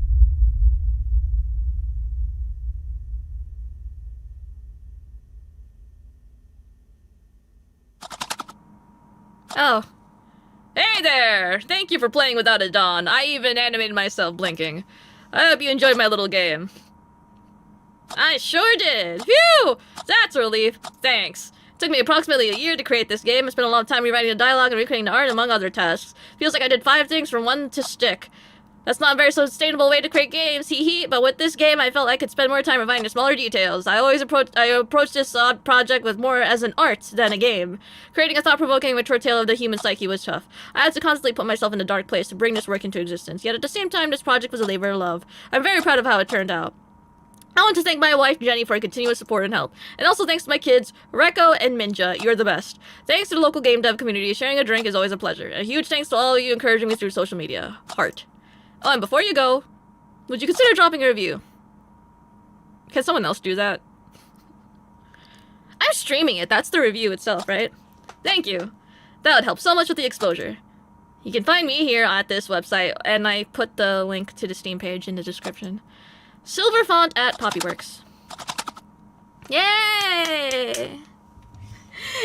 Oh. Hey there! Thank you for playing Without a Dawn. I even animated myself blinking. I hope you enjoyed my little game. I sure did! Phew! That's a relief. Thanks. It took me approximately a year to create this game. I spent a lot of time rewriting the dialogue and recreating the art, among other tasks. Feels like I did 5 things from one to stick. That's not a very sustainable way to create games, hee hee, but with this game I felt I could spend more time refining the smaller details. I approached this odd project with more as an art than a game. Creating a thought-provoking, mature tale of the human psyche was tough. I had to constantly put myself in a dark place to bring this work into existence, yet at the same time this project was a labor of love. I'm very proud of how it turned out. I want to thank my wife, Jenny, for her continuous support and help. And also thanks to my kids, Reko and Minja. You're the best. Thanks to the local game dev community. Sharing a drink is always a pleasure. A huge thanks to all of you encouraging me through social media. Heart. Oh, and before you go, would you consider dropping a review? Can someone else do that? I'm streaming it. That's the review itself, right? Thank you. That would help so much with the exposure. You can find me here at this website, and I put the link to the Steam page in the description. Silver font at Poppyworks. Yay!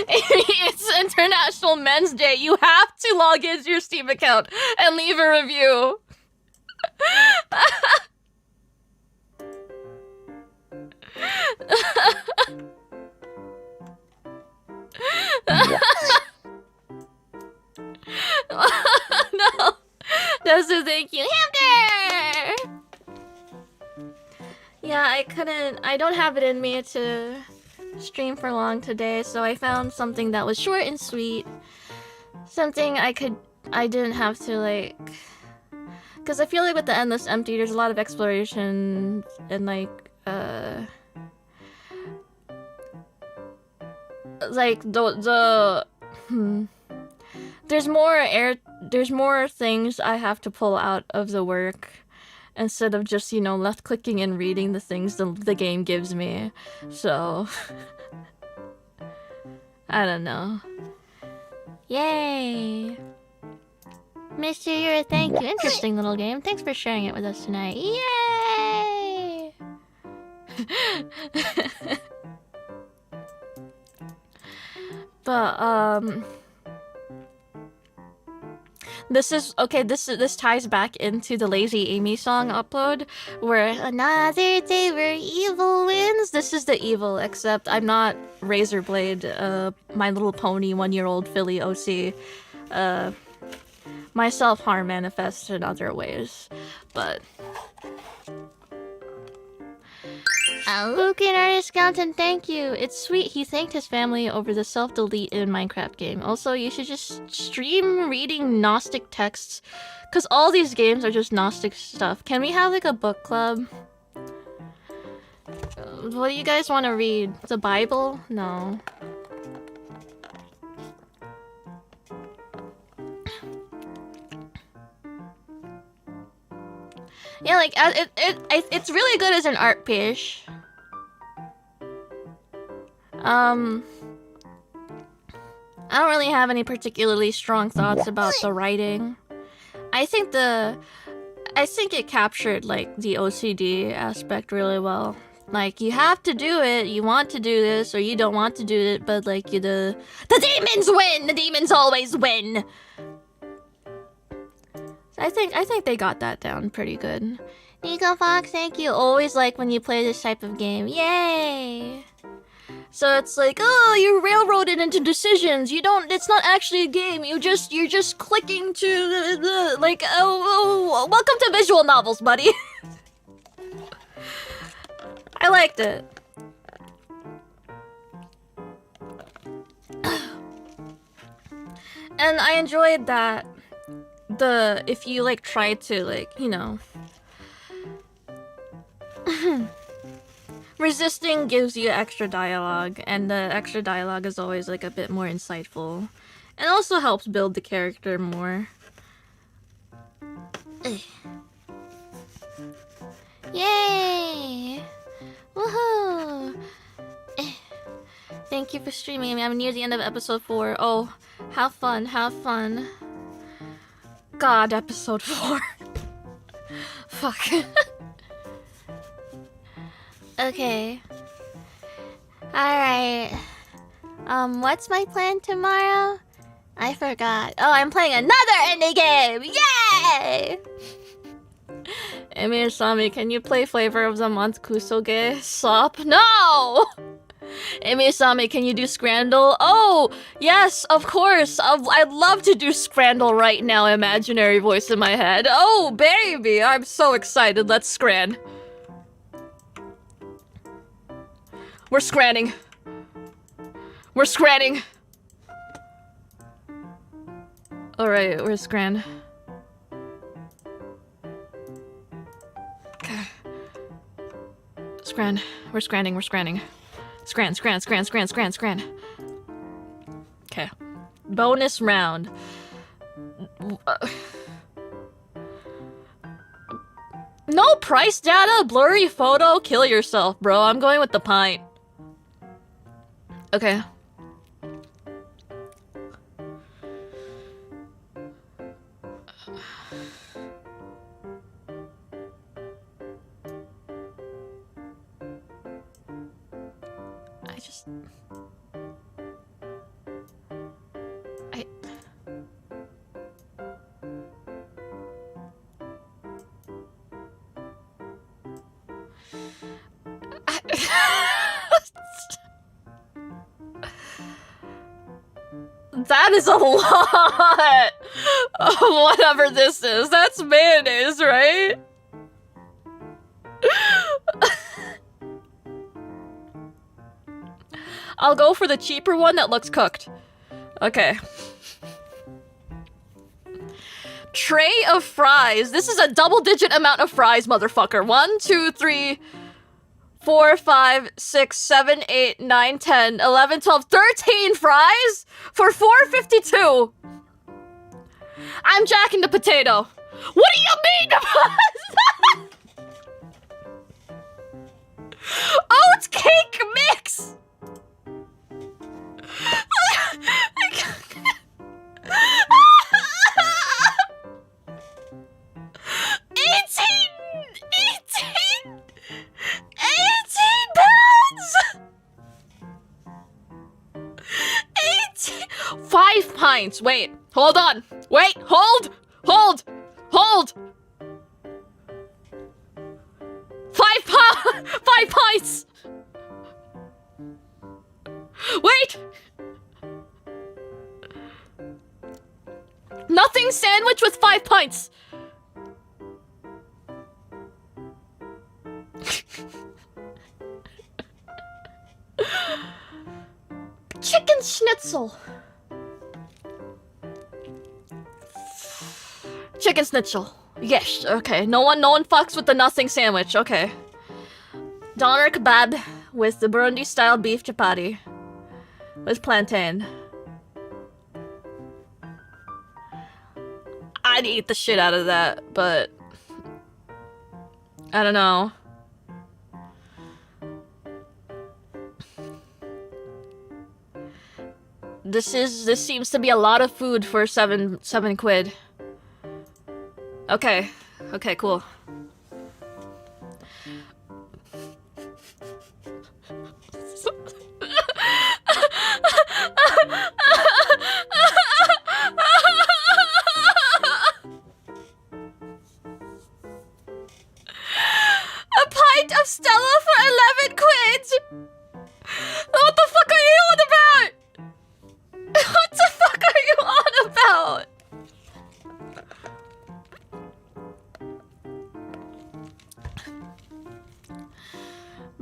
It's International Men's Day. You have to log into your Steam account and leave a review. No. Thank you, hamster! Yeah, I don't have it in me to stream for long today, so I found something that was short and sweet. Something I didn't have to, like... Because I feel like with the Endless Empty, there's a lot of exploration and, like, there's more things I have to pull out of the work instead of just, you know, left clicking and reading the things the game gives me. So I don't know. Yay! Mr. Yura, thank you. Interesting little game. Thanks for sharing it with us tonight. Yay! But this ties back into the Lazy Amy song upload where another day where evil wins. This is the evil, except I'm not Razorblade, My Little Pony 1-year-old Philly OC. My self-harm manifests in other ways, but Lucan Artist Fountain, thank you. It's sweet he thanked his family over the self-delete in Minecraft game. Also, you should just stream reading Gnostic texts, because all these games are just Gnostic stuff. Can we have like a book club? What do you guys want to read? The Bible? No. Yeah, like it's really good as an art piece. I don't really have any particularly strong thoughts about the writing. I think it captured like the OCD aspect really well. Like, you have to do it, you want to do this, or you don't want to do it, but like the demons win! The demons always win! I think they got that down pretty good. Nico Fox, thank you. Always like when you play this type of game. Yay! So it's like, oh, you're railroaded into decisions. It's not actually a game. You're just clicking to the like, oh, welcome to visual novels, buddy. I liked it. And I enjoyed that if you like try to like, you know, resisting gives you extra dialogue, and the extra dialogue is always like a bit more insightful and also helps build the character more. Yay! Woohoo! Thank you for streaming. I mean, I'm near the end of episode 4. Oh, have fun, have fun. God, episode 4. Fuck. Okay. Alright. What's my plan tomorrow? I forgot. Oh, I'm playing another indie game! Yay! Eimi Isami, can you play Flavor of the Month Kusoge? Sop? No! Eimi Isami, can you do Scrandle? Oh, yes, of course. I'd love to do Scrandle right now, imaginary voice in my head. Oh, baby, I'm so excited. Let's scran. We're scranning. We're scranning. Alright, we're scran. Okay. Scran. We're scranning, we're scranning. Scran. Okay. Bonus round. No price data, blurry photo, kill yourself, bro. I'm going with the pint. Okay. That is a lot! Whatever this is, that's mayonnaise, right? I'll go for the cheaper one that looks cooked. Okay. Tray of fries. This is a double-digit amount of fries, motherfucker. 1, 2, 3, 4, 5, 6, 7, 8, 9, 10, 11, 12, 13 fries for $4.52. I'm jacking the potato. What do you mean? Oh, it's cake mix. 18 pounds. 5 pints. Wait, hold on. Wait, hold. 5 pints. Wait. Nothing sandwich with 5 pints. Chicken schnitzel. Chicken schnitzel. Yes, okay. No one fucks with the nothing sandwich. Okay. Doner kebab with the Burundi-style beef chapati with plantain. I'd eat the shit out of that, but I don't know. This seems to be a lot of food for seven quid. Okay, cool. A pint of Stella for 11 quid. What the fuck are you on about? What the fuck are you on about?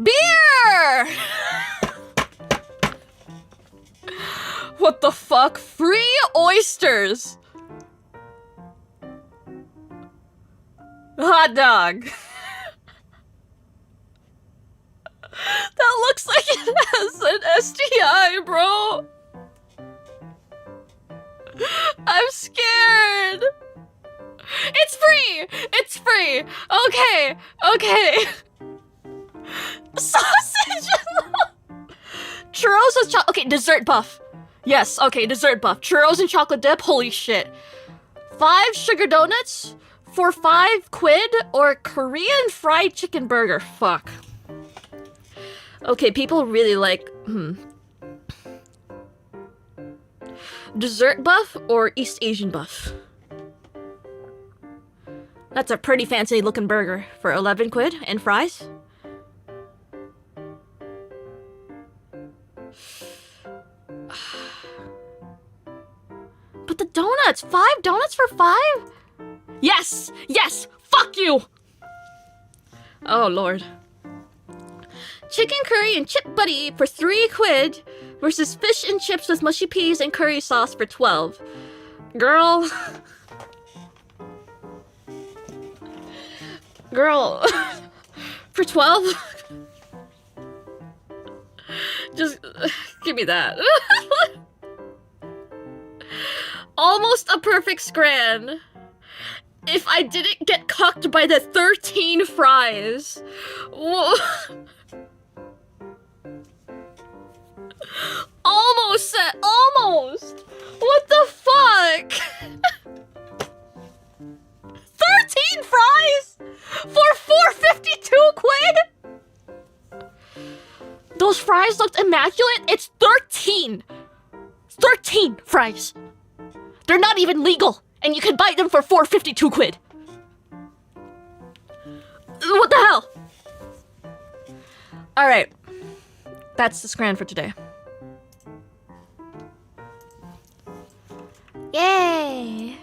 Beer! What the fuck? Free oysters! Hot dog. That looks like it has an STI, bro. I'm scared. It's free. It's free. Okay. Sausage. Churros with chocolate. Okay, dessert buff. Yes. Okay, dessert buff. Churros and chocolate dip. Holy shit. 5 sugar donuts for 5 quid or Korean fried chicken burger. Fuck. Okay, people really like. Dessert buff or East Asian buff? That's a pretty fancy looking burger for 11 quid and fries. But the donuts, 5 donuts for 5? Yes, fuck you. Oh lord. Chicken curry and chip buddy for 3 quid versus fish and chips with mushy peas and curry sauce for 12. Girl. For 12? Just give me that. Almost a perfect scran. If I didn't get cucked by the 13 fries. Almost. What the fuck? 13 fries for 4.52 quid? Those fries looked immaculate. It's 13. 13 fries. They're not even legal, and you can buy them for 4.52 quid. What the hell? All right. That's the scran for today. Yay!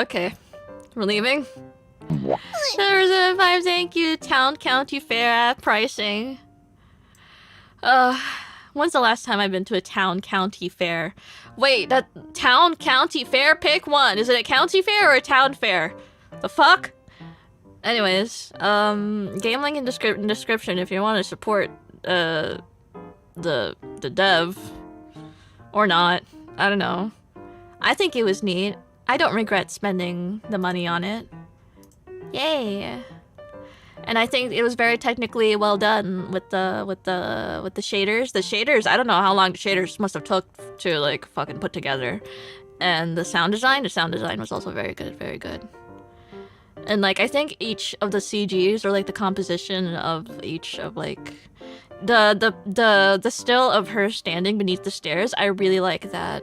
Okay. We're leaving? There's a 5, thank you. Town, county, fair at pricing. When's the last time I've been to a town, county fair? Wait, that town, county fair? Pick one. Is it a county fair or a town fair? The fuck? Anyways, game link in description if you want to support, the dev. Or not. I don't know. I think it was neat. I don't regret spending the money on it. Yay! And I think it was very technically well done with the shaders. The shaders, I don't know how long the shaders must have took to like fucking put together. And the sound design was also very good, very good. And like I think each of the CGs or like the composition of each of like the still of her standing beneath the stairs, I really like that.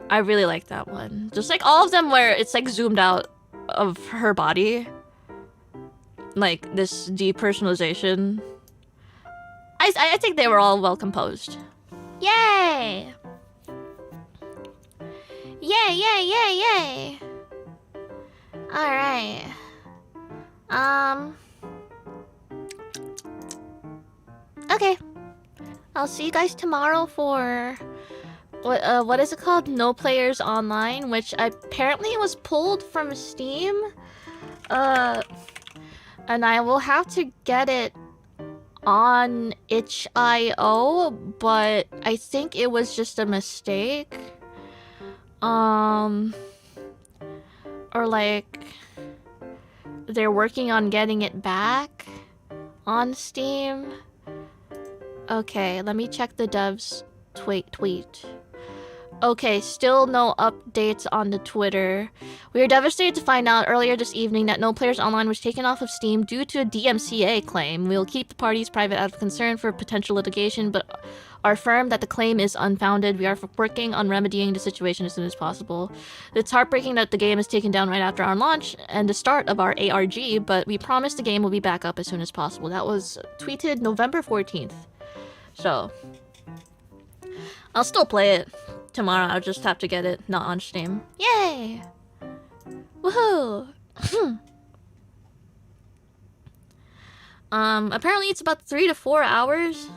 I really like that one. Just like all of them where it's like zoomed out of her body. Like this depersonalization. I think they were all well composed. Yay! Yay, yay, yay, yay! Alright. Okay. I'll see you guys tomorrow for what is it called? No Players Online, which apparently was pulled from Steam. And I will have to get it on itch.io, but I think it was just a mistake. Or like they're working on getting it back on Steam. Okay, let me check the dev's tweet. Okay, still no updates on the Twitter. We are devastated to find out earlier this evening that No Players Online was taken off of Steam due to a DMCA claim. We will keep the parties private out of concern for potential litigation, but are firm that the claim is unfounded. We are working on remedying the situation as soon as possible. It's heartbreaking that the game is taken down right after our launch and the start of our ARG, but we promise the game will be back up as soon as possible. That was tweeted November 14th. So, I'll still play it. Tomorrow, I'll just have to get it not on Steam. Yay! Woohoo! Apparently it's about 3 to 4 hours.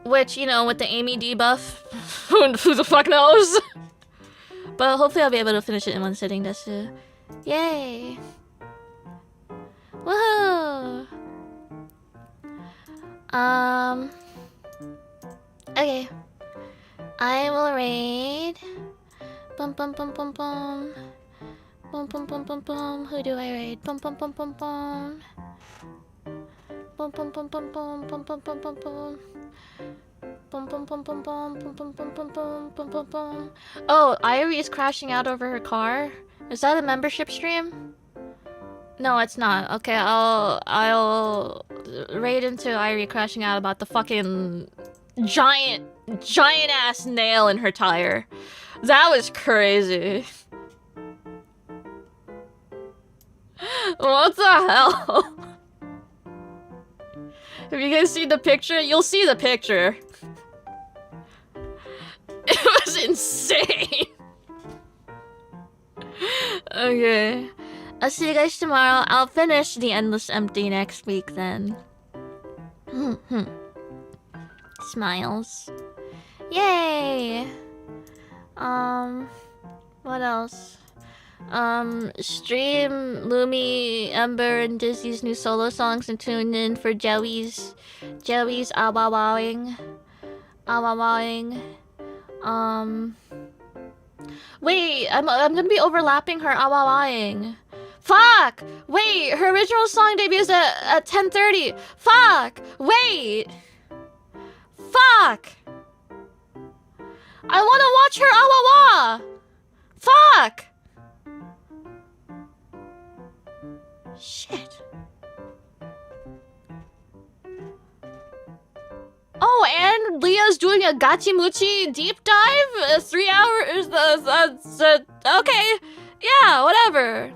Which, you know, with the Amy debuff, who the fuck knows? But hopefully I'll be able to finish it in one sitting, that's it. Yay! Woohoo! Okay. I will raid. Bum bum bum bum bum. Bum bum bum bum bum. Who do I raid? Bum bum bum bum bum. Bum bum bum bum bum. Bum bum bum bum bum. Bum bum bum bum bum. Bum bum bum bum bum. Bum bum bum. Oh, Irie is crashing out over her car. Is that a membership stream? No, it's not. Okay, I'll raid into Irie crashing out about the fucking giant ass nail in her tire. That was crazy. What the hell? Have you guys seen the picture? You'll see the picture. It was insane. Okay. I'll see you guys tomorrow. I'll finish The Endless Empty next week then. Smiles. Yay! What else? Stream Lumi, Ember, and Dizzy's new solo songs and tune in for Joey's awawawing. Wait, I'm gonna be overlapping her awawawing. Fuck! Wait, her original song debuts at 10:30. Fuck! Wait! Fuck! I wanna watch her awawa! Fuck! Shit. Oh, and Leah's doing a Gachimuchi deep dive? 3 hours? Okay. Yeah, whatever.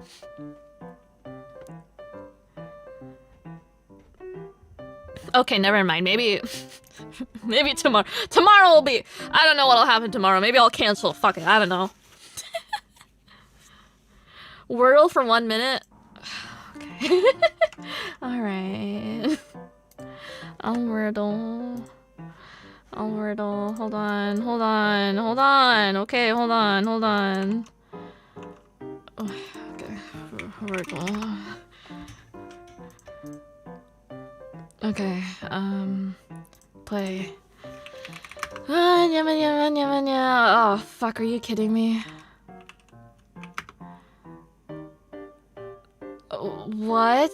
Okay, never mind. Maybe tomorrow. Tomorrow will be... I don't know what'll happen tomorrow. Maybe I'll cancel. Fuck it. I don't know. Wordle for 1 minute? Okay. Alright. I'll Wordle. Hold on. Okay, hold on. Oh, okay. Wordle. Okay, play. Oh, fuck, are you kidding me? What?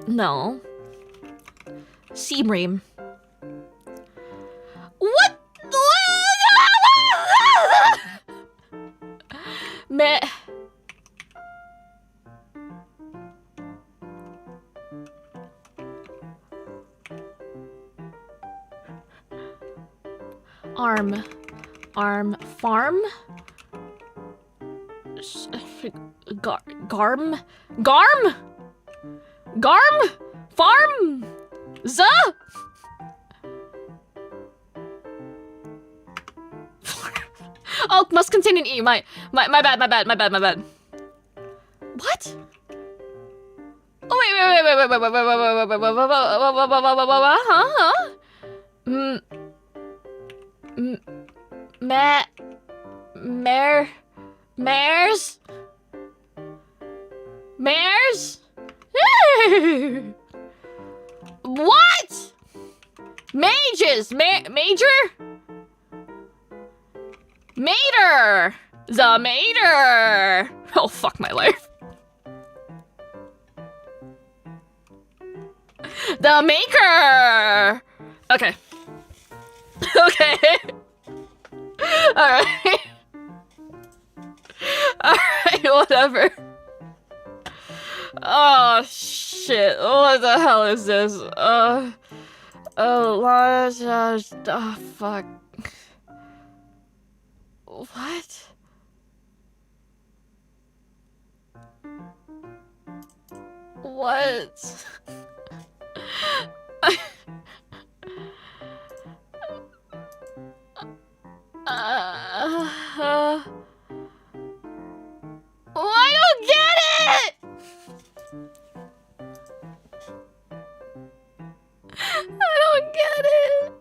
No. Seabream. What? Me. Farm? Garm? Farm? Oh, must contain an E. My bad. What? Oh, wait. Huh? Mares? What? Mages? Major? Mater! The Mater! Oh, fuck my life. The Maker! Okay. Okay. Alright. Alright, whatever. Oh, shit. What the hell is this? Oh, fuck. What? What? I don't get it! I don't get it!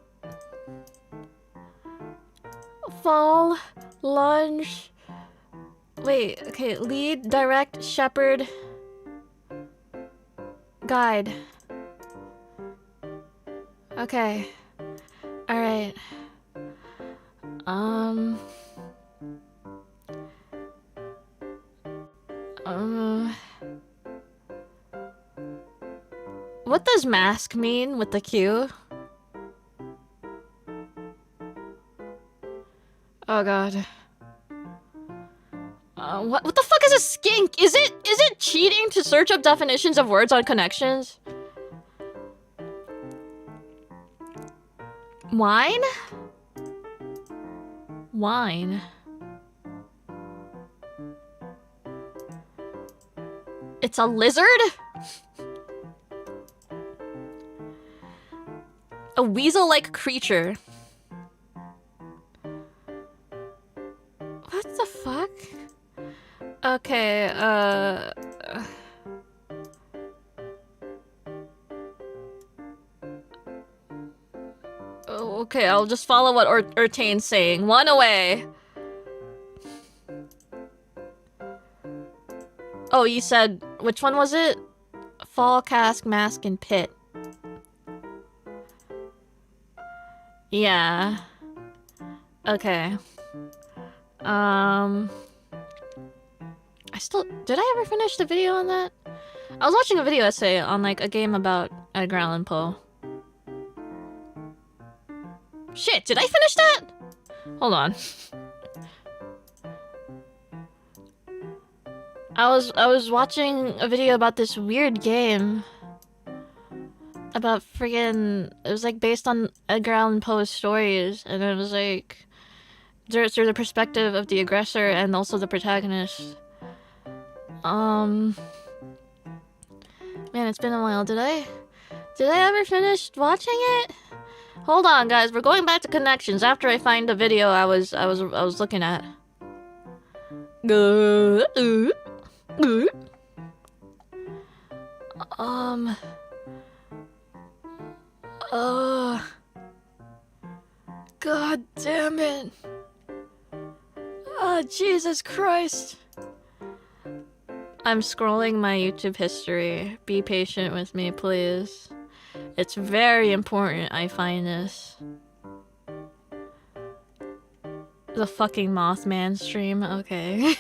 Fall, lunge... Wait, okay, lead, direct, shepherd... Guide. Okay. Alright. What does mask mean with the Q? Oh god. What the fuck is a skink? Is it cheating to search up definitions of words on connections? Wine? It's a lizard? A weasel-like creature. What the fuck? Okay, okay, I'll just follow what Urtane's saying. One away. Oh, you said... Which one was it? Fall, cask, mask, and pit. Yeah. Okay. Did I ever finish the video on that? I was watching a video essay on, like, a game about Edgar Allan Poe. Shit, did I finish that? Hold on. I was watching a video about this weird game. About friggin'... It was, like, based on Edgar Allan Poe's stories, and it was, like... through the perspective of the aggressor and also the protagonist. Man, it's been a while. Did I ever finish watching it? Hold on, guys. We're going back to connections after I find the video I was looking at. God damn it. Oh, Jesus Christ. I'm scrolling my YouTube history. Be patient with me, please. It's very important I find this. The fucking Mothman stream, okay.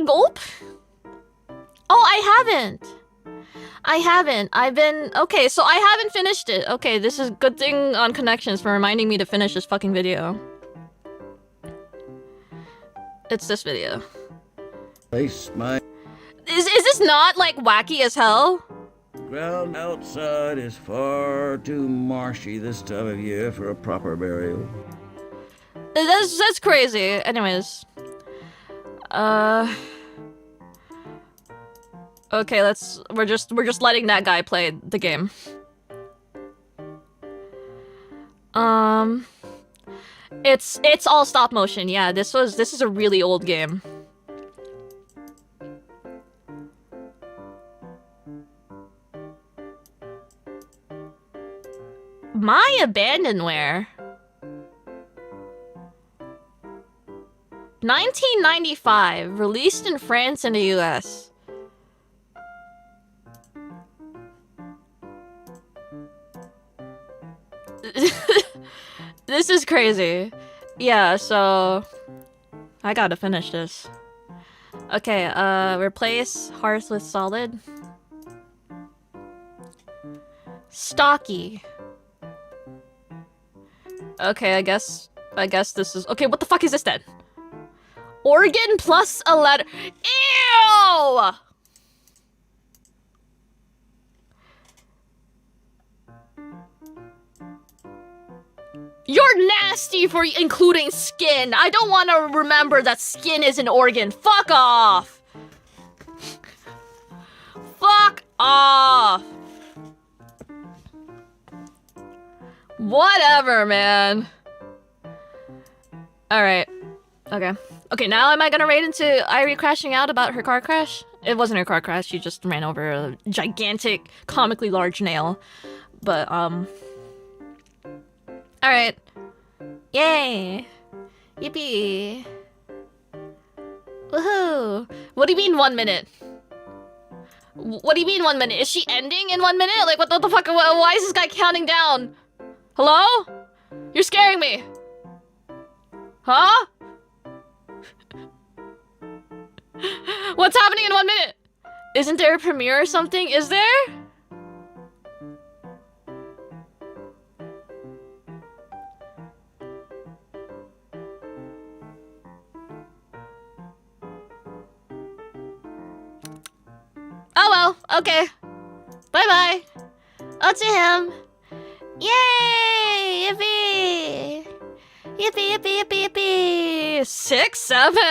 Gulp? Oh, I haven't. I've been... Okay, so I haven't finished it. Okay, this is good thing on Connections for reminding me to finish this fucking video. It's this video. Place my Is this not, like, wacky as hell? ground outside is far too marshy this time of year for a proper burial. That's crazy. Anyways. Okay, we're just letting that guy play the game. It's all stop motion. Yeah, this is a really old game. My Abandonware. 1995, released in France and the US. This is crazy. Yeah, so I gotta finish this. Okay, replace hearth with solid. Stocky. Okay, I guess this is... Okay, what the fuck is this then? Organ plus a letter... Ew! You're nasty for including skin! I don't want to remember that skin is an organ. Fuck off! Fuck off! Whatever, man. Alright. Okay. Okay, now am I gonna raid into Irie crashing out about her car crash? It wasn't her car crash, she just ran over a gigantic, comically large nail. But, alright. Yay! Yippee! Woohoo! What do you mean 1 minute? What do you mean 1 minute? Is she ending in 1 minute? Like, what the fuck? Why is this guy counting down? Hello? You're scaring me! Huh? What's happening in 1 minute? Isn't there a premiere or something? Is there? Oh well, okay. Bye-bye. Oh, to him. Yay! Yippee! Yippee, yippee, yippee, yippee! 6, 7!